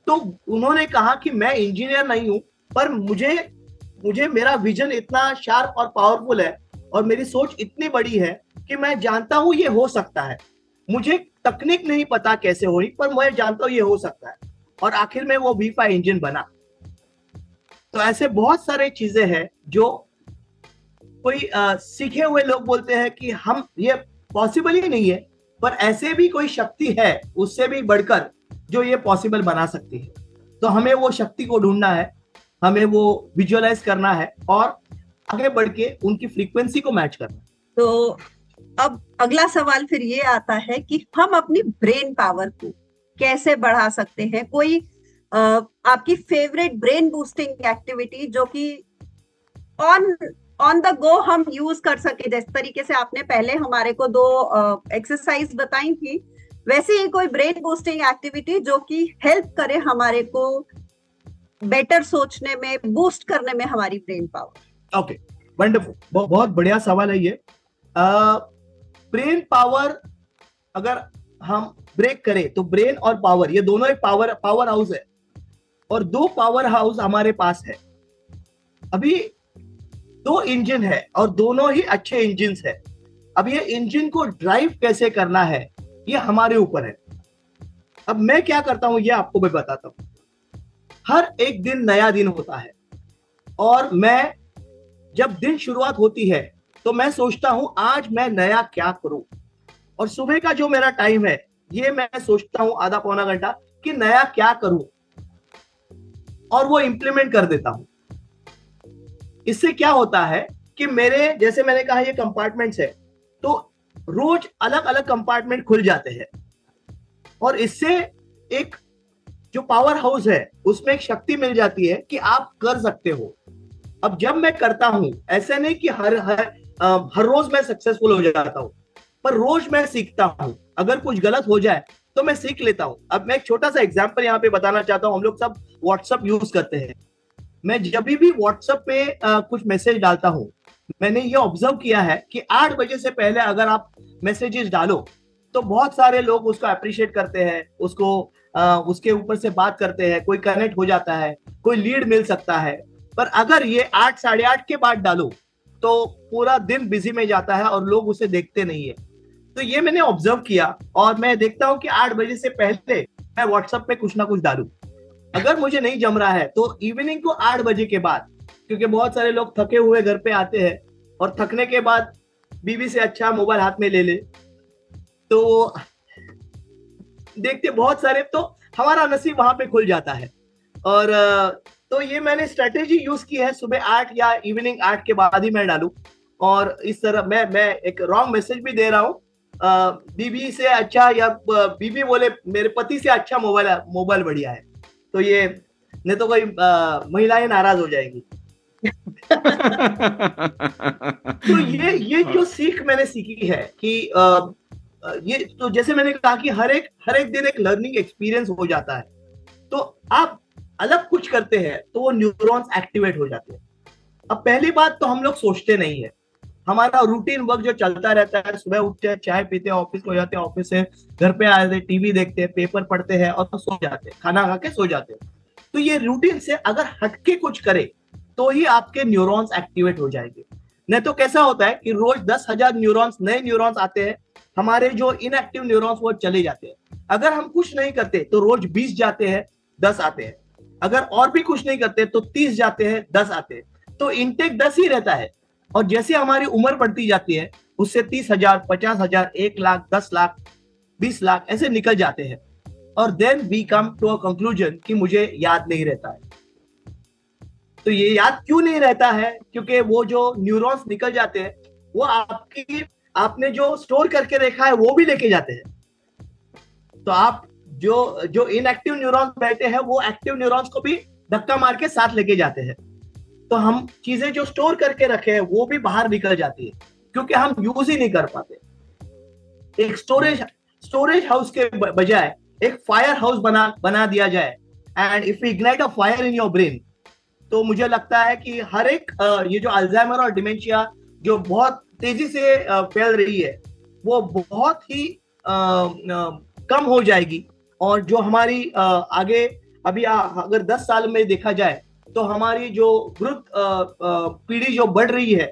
तो उन्होंने कहा कि मैं इंजीनियर नहीं हूं, पर मुझे मेरा विजन इतना शार्प और पावरफुल है और मेरी सोच इतनी बड़ी है कि मैं जानता हूं ये हो सकता है। मुझे तकनीक नहीं पता कैसे होगी, पर मैं जानता हूं ये हो सकता है। और आखिर में वो V5 इंजन बना। तो ऐसे बहुत सारे चीजें हैं जो कोई सीखे हुए लोग बोलते हैं कि हम ये पॉसिबल ही नहीं है, पर ऐसे भी कोई शक्ति है उससे भी बढ़कर जो ये पॉसिबल बना सकती है। तो हमें वो शक्ति को ढूंढना है, हमें वो विजुअलाइज करना है और आगे बढ़ के उनकी फ्रीक्वेंसी को मैच करना है। तो अब अगला सवाल फिर ये आता है कि हम अपनी ब्रेन पावर को कैसे बढ़ा सकते हैं? कोई आपकी फेवरेट ब्रेन बूस्टिंग एक्टिविटी जो कि ऑन द गो हम यूज कर सके? जिस तरीके से आपने पहले हमारे को 2 एक्सरसाइज बताई थी, वैसे ही कोई ब्रेन बूस्टिंग एक्टिविटी जो कि हेल्प करे हमारे को बेटर सोचने में, बूस्ट करने में हमारी ब्रेन पावर। ओके, वंडरफुल, बहुत बढ़िया सवाल है ये। ब्रेन पावर अगर हम ब्रेक करें तो ब्रेन और पावर, ये दोनों एक पावर हाउस है और 2 पावर हाउस हमारे पास है। अभी 2 इंजन है और दोनों ही अच्छे इंजन है। अब ये इंजन को ड्राइव कैसे करना है ये हमारे ऊपर है। अब मैं क्या करता हूं ये आपको मैं बताता हूं। हर एक दिन नया दिन होता है, और मैं जब दिन शुरुआत होती है तो मैं सोचता हूं आज मैं नया क्या करूं। और सुबह का जो मेरा टाइम है, ये मैं सोचता हूं आधा पौना घंटा कि नया क्या करूं, और वो इंप्लीमेंट कर देता हूं। इससे क्या होता है कि मेरे, जैसे मैंने कहा, ये कंपार्टमेंट्स है, तो रोज अलग अलग कंपार्टमेंट खुल जाते हैं, और इससे एक जो पावर हाउस है उसमें एक शक्ति मिल जाती है कि आप कर सकते हो। अब जब मैं करता हूं, ऐसे नहीं कि हर रोज मैं सक्सेसफुल हो जाता हूं, पर रोज मैं सीखता हूं। अगर कुछ गलत हो जाए तो मैं सीख लेता हूं। अब मैं एक छोटा सा एग्जांपल यहाँ पे बताना चाहता हूं। हम लोग सब व्हाट्सएप यूज करते हैं। मैं जब भी व्हाट्सएप पे कुछ मैसेज डालता हूं, मैंने ये ऑब्जर्व किया है कि 8 बजे से पहले अगर आप मैसेजेस डालो तो बहुत सारे लोग उसको अप्रिशिएट करते हैं, उसके ऊपर से बात करते हैं, कोई कनेक्ट हो जाता है, कोई लीड मिल सकता है। पर अगर ये 8 साढ़े 8 के बाद डालो तो पूरा दिन बिजी में जाता है और लोग उसे देखते नहीं है। तो ये मैंने ऑब्जर्व किया, और मैं देखता हूं कि 8 बजे से पहले मैं व्हाट्सएप पे कुछ ना कुछ डालूं। अगर मुझे नहीं जम रहा है तो इवनिंग को 8 बजे के बाद, क्योंकि बहुत सारे लोग थके हुए घर पे आते हैं और थकने के बाद बीवी से अच्छा मोबाइल हाथ में ले ले, तो देखते बहुत सारे, तो हमारा नसीब वहां पे खुल जाता है। और तो ये मैंने स्ट्रेटेजी यूज की है, सुबह 8 या इवनिंग 8 के बाद ही मैं डालूं। और इस तरह मैं एक रॉन्ग मैसेज भी दे रहा हूँ। बीवी से अच्छा, या बीवी बोले मेरे पति से अच्छा मोबाइल बढ़िया है, तो ये नहीं तो कोई महिलाएं नाराज हो जाएंगी। तो ये जो सीख मैंने सीखी है कि ये तो जैसे मैंने कहा कि हर एक दिन एक लर्निंग एक्सपीरियंस हो जाता है। तो आप अलग कुछ करते हैं तो वो न्यूरॉन्स एक्टिवेट हो जाते हैं। अब पहली बात तो हम लोग सोचते नहीं है। हमारा रूटीन वर्क जो चलता रहता है, सुबह उठते हैं, चाय पीते हैं, ऑफिस को जाते हैं, ऑफिस से घर पे आते हैं, टीवी देखते हैं, पेपर पढ़ते हैं और तो सो जाते हैं, खाना खा के सो जाते हैं। तो ये रूटीन से अगर हटके कुछ करे तो ही आपके न्यूरॉन्स एक्टिवेट हो जाएंगे। नहीं तो कैसा होता है कि रोज 10,000 न्यूरॉन्स, नए न्यूरॉन्स आते हैं, हमारे जो इनएक्टिव न्यूरॉन्स वो चले जाते हैं। अगर हम कुछ नहीं करते तो रोज 20 जाते हैं, 10 आते हैं। अगर और भी कुछ नहीं करते तो 30 जाते हैं, 10 आते हैं। तो इनटेक 10 ही रहता है। और जैसे हमारी उम्र बढ़ती जाती है, उससे 30,000, 50,000, 1 लाख, 10 लाख, 20 लाख ऐसे निकल जाते हैं। और then we come to a conclusion कि मुझे याद नहीं रहता है। तो ये याद क्यों नहीं रहता है? क्योंकि वो जो न्यूरॉन्स निकल जाते हैं, वो आपने जो स्टोर करके रखा है वो भी लेके जाते हैं। तो आप जो इनएक्टिव न्यूरॉन्स बैठे हैं, वो एक्टिव न्यूरॉन्स को भी धक्का मार के साथ लेके जाते हैं। तो हम चीजें जो स्टोर करके रखे हैं वो भी बाहर निकल जाती है, क्योंकि हम यूज ही नहीं कर पाते। एक स्टोरेज हाउस के बजाय एक फायर हाउस बना दिया जाए, and if you ignite a fire in your brain, तो मुझे लगता है कि हर एक ये जो अल्जाइमर और डिमेंशिया जो बहुत तेजी से फैल रही है, वो बहुत ही कम हो जाएगी। और जो हमारी आगे अभी अगर 10 साल में देखा जाए तो हमारी जो वृद्ध पीढ़ी जो बढ़ रही है,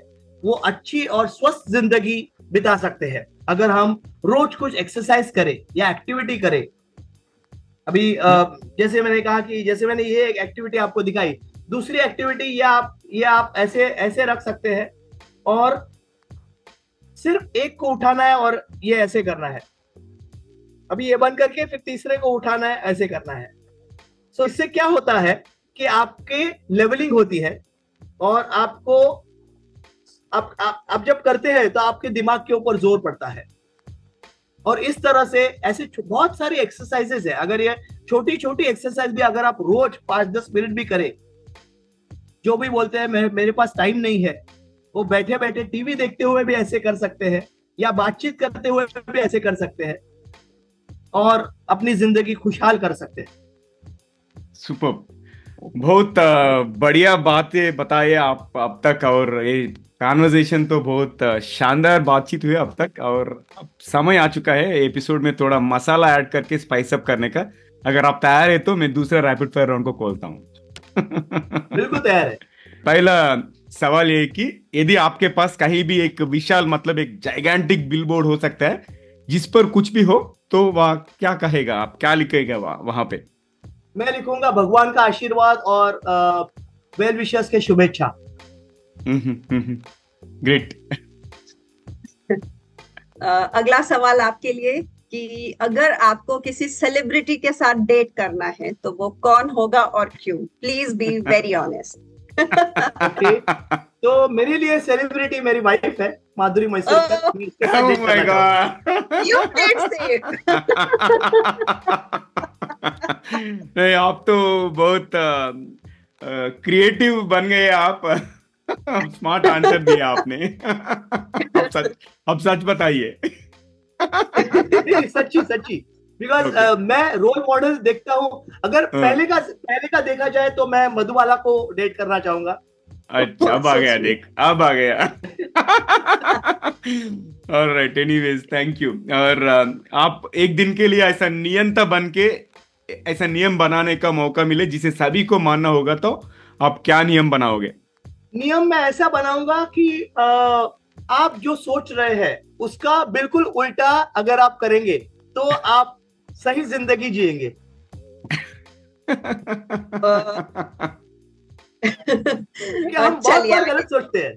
वो अच्छी और स्वस्थ जिंदगी बिता सकते हैं अगर हम रोज कुछ एक्सरसाइज करें या एक्टिविटी करें। अभी जैसे मैंने कहा कि जैसे मैंने ये एक एक्टिविटी आपको दिखाई, दूसरी एक्टिविटी ये आप ऐसे रख सकते हैं और सिर्फ एक को उठाना है और ये ऐसे करना है। अभी ये बंद करके फिर तीसरे को उठाना है, ऐसे करना है। सो इससे क्या होता है कि आपके लेवलिंग होती है, और आपको आप जब करते हैं तो आपके दिमाग के ऊपर जोर पड़ता है। और इस तरह से ऐसे बहुत सारी एक्सरसाइजेस है। अगर ये छोटी छोटी एक्सरसाइज भी अगर आप रोज 5-10 मिनट भी करें, जो भी बोलते हैं मेरे पास टाइम नहीं है, वो बैठे बैठे टीवी देखते हुए भी ऐसे कर सकते हैं, या बातचीत करते हुए भी ऐसे कर सकते हैं, और अपनी जिंदगी खुशहाल कर सकते हैं। सुपर, बहुत बढ़िया बातें बताए आप अब तक, और ये कॉन्वर्जेशन तो बहुत शानदार बातचीत हुई अब तक। और अब समय आ चुका है एपिसोड में थोड़ा मसाला ऐड करके स्पाइस अप करने का। अगर आप तैयार है तो मैं दूसरा रैपिड फायर राउंड को खोलता हूँ। बिल्कुल तैयार है। पहला सवाल ये कि यदि आपके पास कहीं भी एक विशाल, मतलब एक जाइगेंटिक बिलबोर्ड हो सकता है जिस पर कुछ भी हो तो वह क्या कहेगा, आप क्या लिखेगा वहां पे? मैं लिखूंगा भगवान का आशीर्वाद और वेल विशर्स के शुभेच्छा। ग्रेट। अगला सवाल आपके लिए कि अगर आपको किसी सेलिब्रिटी के साथ डेट करना है तो वो कौन होगा और क्यों? Please be very honest. Okay, तो मेरे लिए सेलिब्रिटी मेरी वाइफ है, माधुरी मैसूरकर। मैं उसके साथ डेट करना चाहूंगा। You did say it. नहीं, आप तो बहुत क्रिएटिव बन गए आप। स्मार्ट आंसर दिया आपने। अब सच बताइए। सच्ची सच्ची, बिकॉज मैं रोल मॉडल देखता हूँ। अगर पहले का देखा जाए तो मैं मधुबाला को डेट करना चाहूंगा। अच्छा, अब आ गया, देख अब आ गया। Alright, anyways thank you. और आप एक दिन के लिए ऐसा नियंता बन के ऐसा नियम बनाने का मौका मिले जिसे सभी को मानना होगा, तो आप क्या नियम बनाओगे? नियम मैं ऐसा बनाऊंगा कि आप जो सोच रहे हैं उसका बिल्कुल उल्टा अगर आप करेंगे तो आप सही जिंदगी जिएंगे। क्योंकि हम बहुत बार गलत सोचते हैं।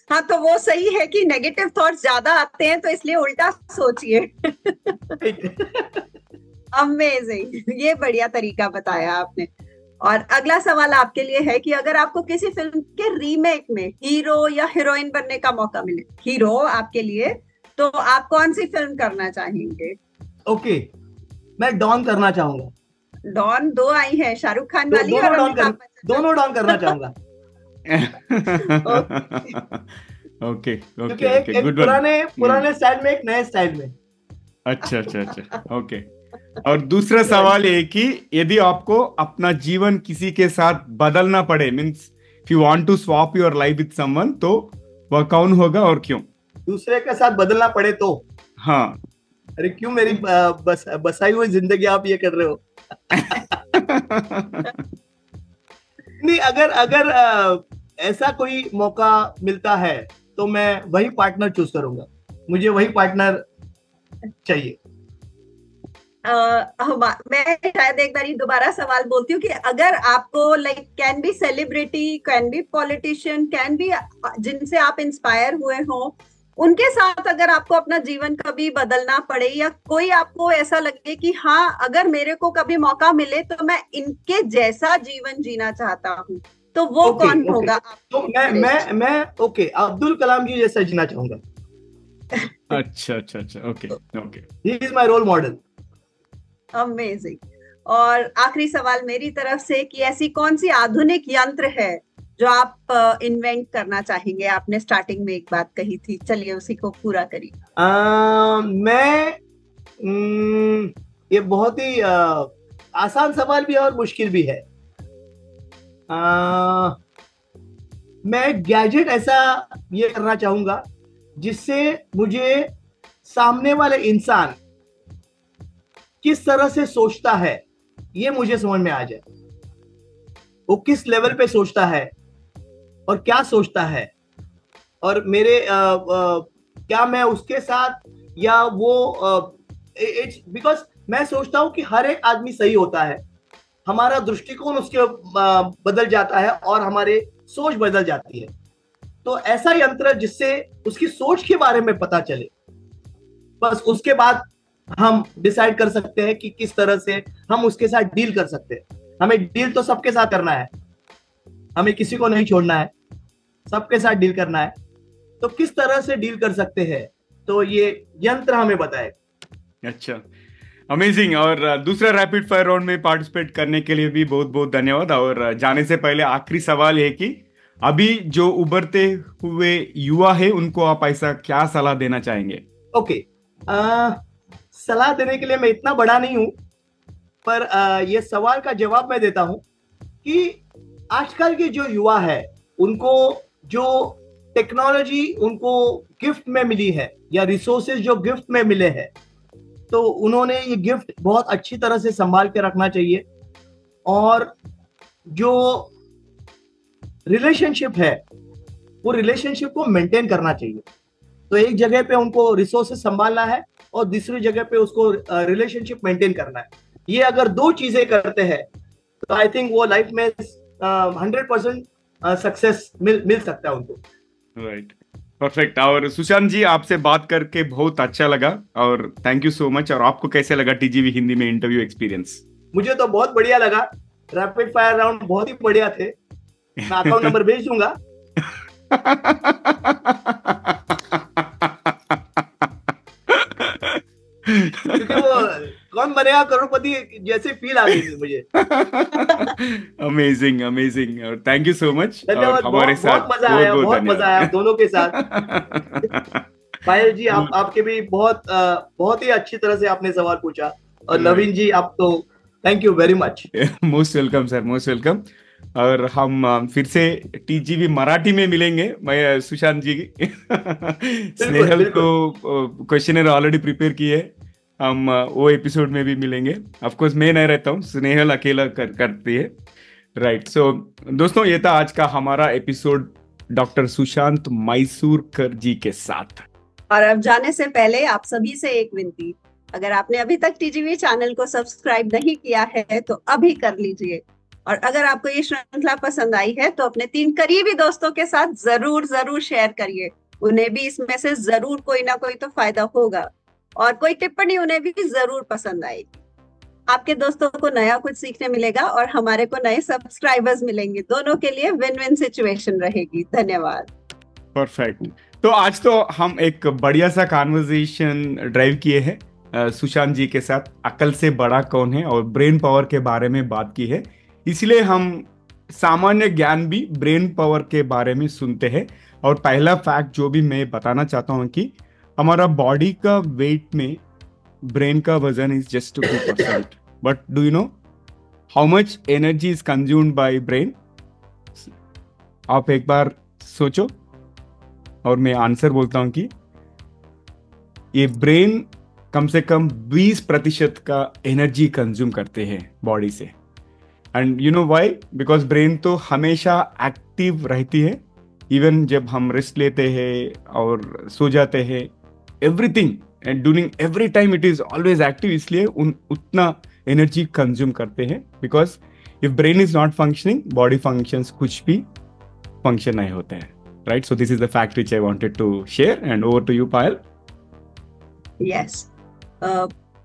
हाँ, तो वो सही है कि नेगेटिव थॉट्स ज्यादा आते हैं, तो इसलिए उल्टा सोचिए। अमेजिंग, ये बढ़िया तरीका बताया आपने। और अगला सवाल आपके लिए है कि अगर आपको किसी फिल्म के रीमेक में हीरो या हीरोइन बनने का मौका मिले, हीरो आपके लिए, तो आप कौन सी फिल्म करना चाहेंगे? ओके, मैं डॉन करना चाहूंगा। डॉन 2 आई है, शाहरुख खान वाली और अमिताभ बच्चन। दोनों डॉन करना चाहूंगा। ओके क्योंकि एक पुराने स्टाइल में, एक नए स्टाइल में। अच्छा अच्छा अच्छा, ओके। और दूसरा सवाल है कि यदि आपको अपना जीवन किसी के साथ बदलना पड़े, means if you want to swap your life with someone, तो वह कौन होगा और क्यों? दूसरे के साथ बदलना पड़े तो? हाँ। अरे क्यों, मेरी बसाई हुई जिंदगी आप ये कर रहे हो? नहीं, अगर ऐसा कोई मौका मिलता है तो मैं वही पार्टनर चूज करूंगा। मुझे वही पार्टनर चाहिए। मैं शायद एक बार दोबारा सवाल बोलती हूँ कि अगर आपको like can be celebrity, can be politician, can be जिनसे आप इंस्पायर हुए हो, उनके साथ अगर आपको अपना जीवन कभी बदलना पड़े या कोई आपको ऐसा लगे कि हाँ अगर मेरे को कभी मौका मिले तो मैं इनके जैसा जीवन जीना चाहता हूँ, तो वो कौन होगा? तो मैं अब्दुल कलाम जी जैसा जीना चाहूंगा। अच्छा अच्छा अच्छा, okay okay. He is my role model. Amazing. और आखिरी सवाल मेरी तरफ से कि ऐसी कौन सी आधुनिक यंत्र है जो आप इन्वेंट करना चाहेंगे? आपने स्टार्टिंग में एक बात कही थी, चलिए उसी को पूरा करिए। ये बहुत ही आसान सवाल भी है और मुश्किल भी है। मैं गैजेट ऐसा ये करना चाहूंगा जिससे मुझे सामने वाले इंसान किस तरह से सोचता है ये मुझे समझ में आ जाए। वो किस लेवल पे सोचता है और क्या सोचता है, और मेरे क्या मैं उसके साथ या वो इट्स बिकॉज मैं सोचता हूं कि हर एक आदमी सही होता है, हमारा दृष्टिकोण उसके बदल जाता है और हमारे सोच बदल जाती है। तो ऐसा यंत्र जिससे उसकी सोच के बारे में पता चले, बस उसके बाद हम डिसाइड कर सकते हैं कि किस तरह से हम उसके साथ डील कर सकते हैं। हमें डील तो सबके साथ करना है, हमें किसी को नहीं छोड़ना है, सबके साथ डील करना है। तो किस तरह से डील कर सकते हैं, तो ये यंत्र हमें बताएगा। अच्छा, अमेजिंग। और दूसरा रैपिड फायर राउंड में पार्टिसिपेट करने के लिए भी बहुत बहुत धन्यवाद। और जाने से पहले आखिरी सवाल है कि अभी जो उभरते हुए युवा है उनको आप ऐसा क्या सलाह देना चाहेंगे? ओके, सलाह देने के लिए मैं इतना बड़ा नहीं हूं, पर ये सवाल का जवाब मैं देता हूं कि आजकल के जो युवा है उनको जो टेक्नोलॉजी उनको गिफ्ट में मिली है या रिसोर्सेज जो गिफ्ट में मिले हैं, तो उन्होंने ये गिफ्ट बहुत अच्छी तरह से संभाल के रखना चाहिए। और जो रिलेशनशिप है वो रिलेशनशिप को मेंटेन करना चाहिए। तो तो एक जगह पे उनको रिसोर्सेस संभालना है और दूसरी जगह पे उसको रिलेशनशिप मेंटेन करना है। ये अगर दो चीजें करते हैं तो आई थिंक वो लाइफ में 100% सक्सेस मिल सकता है उनको। Right, perfect. और सुशांत जी, आपसे बात करके बहुत अच्छा लगा और थैंक यू सो मच। और आपको कैसे लगा टीजीवी हिंदी में इंटरव्यू एक्सपीरियंस? मुझे तो बहुत बढ़िया लगा, रैपिड फायर राउंड बहुत ही बढ़िया थे। मैं अकाउंट नंबर भेज दूंगा। क्योंकि वो कौन बनेगा करोड़पति जैसे फील आ गई थी मुझे। अमेजिंग अमेजिंग, और थैंक यू सो मच। धन्यवाद, हमारे साथ बहुत मजा आया, बहुत मजा आया दोनों के साथ। पायल जी, आपके भी बहुत ही अच्छी तरह से आपने सवाल पूछा, और नवीन जी आप तो thank you very much. Most welcome sir, most welcome. और हम फिर से टीजीवी मराठी में मिलेंगे। मैं सुशांत जी स्नेहल को क्वेश्चनर ऑलरेडी प्रिपेयर किए, हम वो एपिसोड में भी मिलेंगे। ऑफ कोर्स मैं नहीं रहता हूँ, स्नेहल अकेला करती है। राइट, सो दोस्तों, ये था आज का हमारा एपिसोड डॉक्टर सुशांत मैसूरकर जी के साथ। और अब जाने से पहले आप सभी से एक विनती, अगर आपने अभी तक टीजीवी चैनल को सब्सक्राइब नहीं किया है तो अभी कर लीजिए। और अगर आपको ये श्रृंखला पसंद आई है तो अपने 3 करीबी दोस्तों के साथ जरूर शेयर करिए। उन्हें भी इसमें से जरूर कोई ना कोई तो फायदा होगा, और कोई टिप्पणी उन्हें भी जरूर पसंद आएगी। आपके दोस्तों को नया कुछ सीखने मिलेगा और हमारे को नए सब्सक्राइबर्स मिलेंगे। दोनों के लिए विन विन सिचुएशन रहेगी। धन्यवाद। परफेक्ट। तो आज तो हम एक बढ़िया सा कॉन्वर्सेशन ड्राइव किए हैं सुशांत जी के साथ, अकल से बड़ा कौन है, और ब्रेन पावर के बारे में बात की है। इसलिए हम सामान्य ज्ञान भी ब्रेन पावर के बारे में सुनते हैं। और पहला फैक्ट जो भी मैं बताना चाहता हूं कि हमारा बॉडी का वेट में ब्रेन का वजन is just 2%। But do you know how much energy is consumed by brain? आप एक बार सोचो, और मैं आंसर बोलता हूं कि ये ब्रेन कम से कम 20% का एनर्जी कंज्यूम करते हैं बॉडी से। And you know why? Because brain तो हमेशा एक्टिव रहती है, इवन जब हम रेस्ट लेते हैं और सो जाते हैं, everything and during every time it is always active. इसलिए उतना एनर्जी कंज्यूम करते हैं, because if brain is not functioning, body functions कुछ भी फंक्शन नहीं होते हैं। Right, so this is the fact which I wanted to share, and over to you Payal. Yes,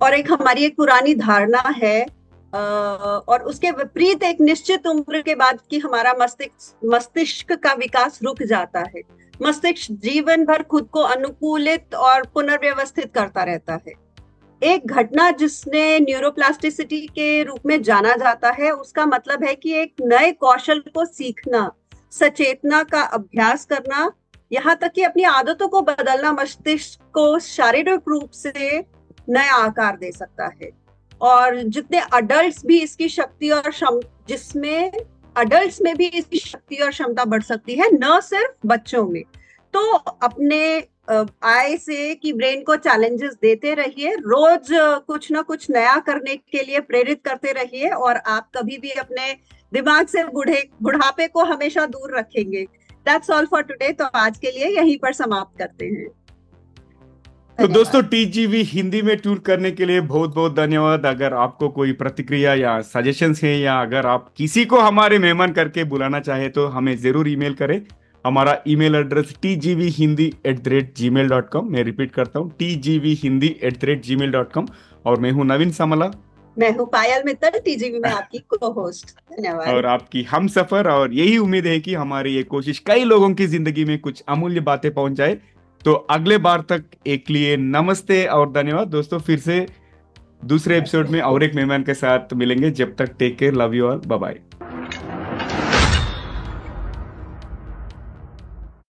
और एक हमारी एक पुरानी धारणा है, और उसके विपरीत एक निश्चित उम्र के बाद कि हमारा मस्तिष्क का विकास रुक जाता है। मस्तिष्क जीवन भर खुद को अनुकूलित और पुनर्व्यवस्थित करता रहता है। एक घटना जिसने न्यूरोप्लास्टिसिटी के रूप में जाना जाता है, उसका मतलब है कि एक नए कौशल को सीखना, सचेतना का अभ्यास करना, यहाँ तक कि अपनी आदतों को बदलना मस्तिष्क को शारीरिक रूप से नया आकार दे सकता है। और जितने अडल्ट्स भी इसकी शक्ति और जिसमें अडल्ट्स में भी इसकी शक्ति और क्षमता बढ़ सकती है, न सिर्फ बच्चों में। तो अपने आय से कि ब्रेन को चैलेंजेस देते रहिए, रोज कुछ ना कुछ नया करने के लिए प्रेरित करते रहिए, और आप कभी भी अपने दिमाग से बुढ़ापे को हमेशा दूर रखेंगे। That's all for today. तो आज के लिए यहीं पर समाप्त करते हैं। तो दोस्तों, टीजीवी हिंदी में ट्यून करने के लिए बहुत बहुत धन्यवाद। अगर आपको कोई प्रतिक्रिया या सजेशंस है, या अगर आप किसी को हमारे मेहमान करके बुलाना चाहे तो हमें जरूर ईमेल करें। हमारा ईमेल एड्रेस tgvhindi@gmail.com। मैं रिपीट करता हूँ, tgvhindi@gmail.com। और मैं हूँ नवीन समला। मैं हूँ पायल मित्तल, टीजीवी में आपकी को होस्ट। धन्यवाद। और आपकी हम सफर, और यही उम्मीद है कि हमारी ये कोशिश कई लोगों की जिंदगी में कुछ अमूल्य बातें पहुंच जाए। तो अगले बार तक एक लिए नमस्ते और धन्यवाद दोस्तों। फिर से दूसरे एपिसोड में और एक मेहमान के साथ मिलेंगे। जब तक take care, love you all, bye bye.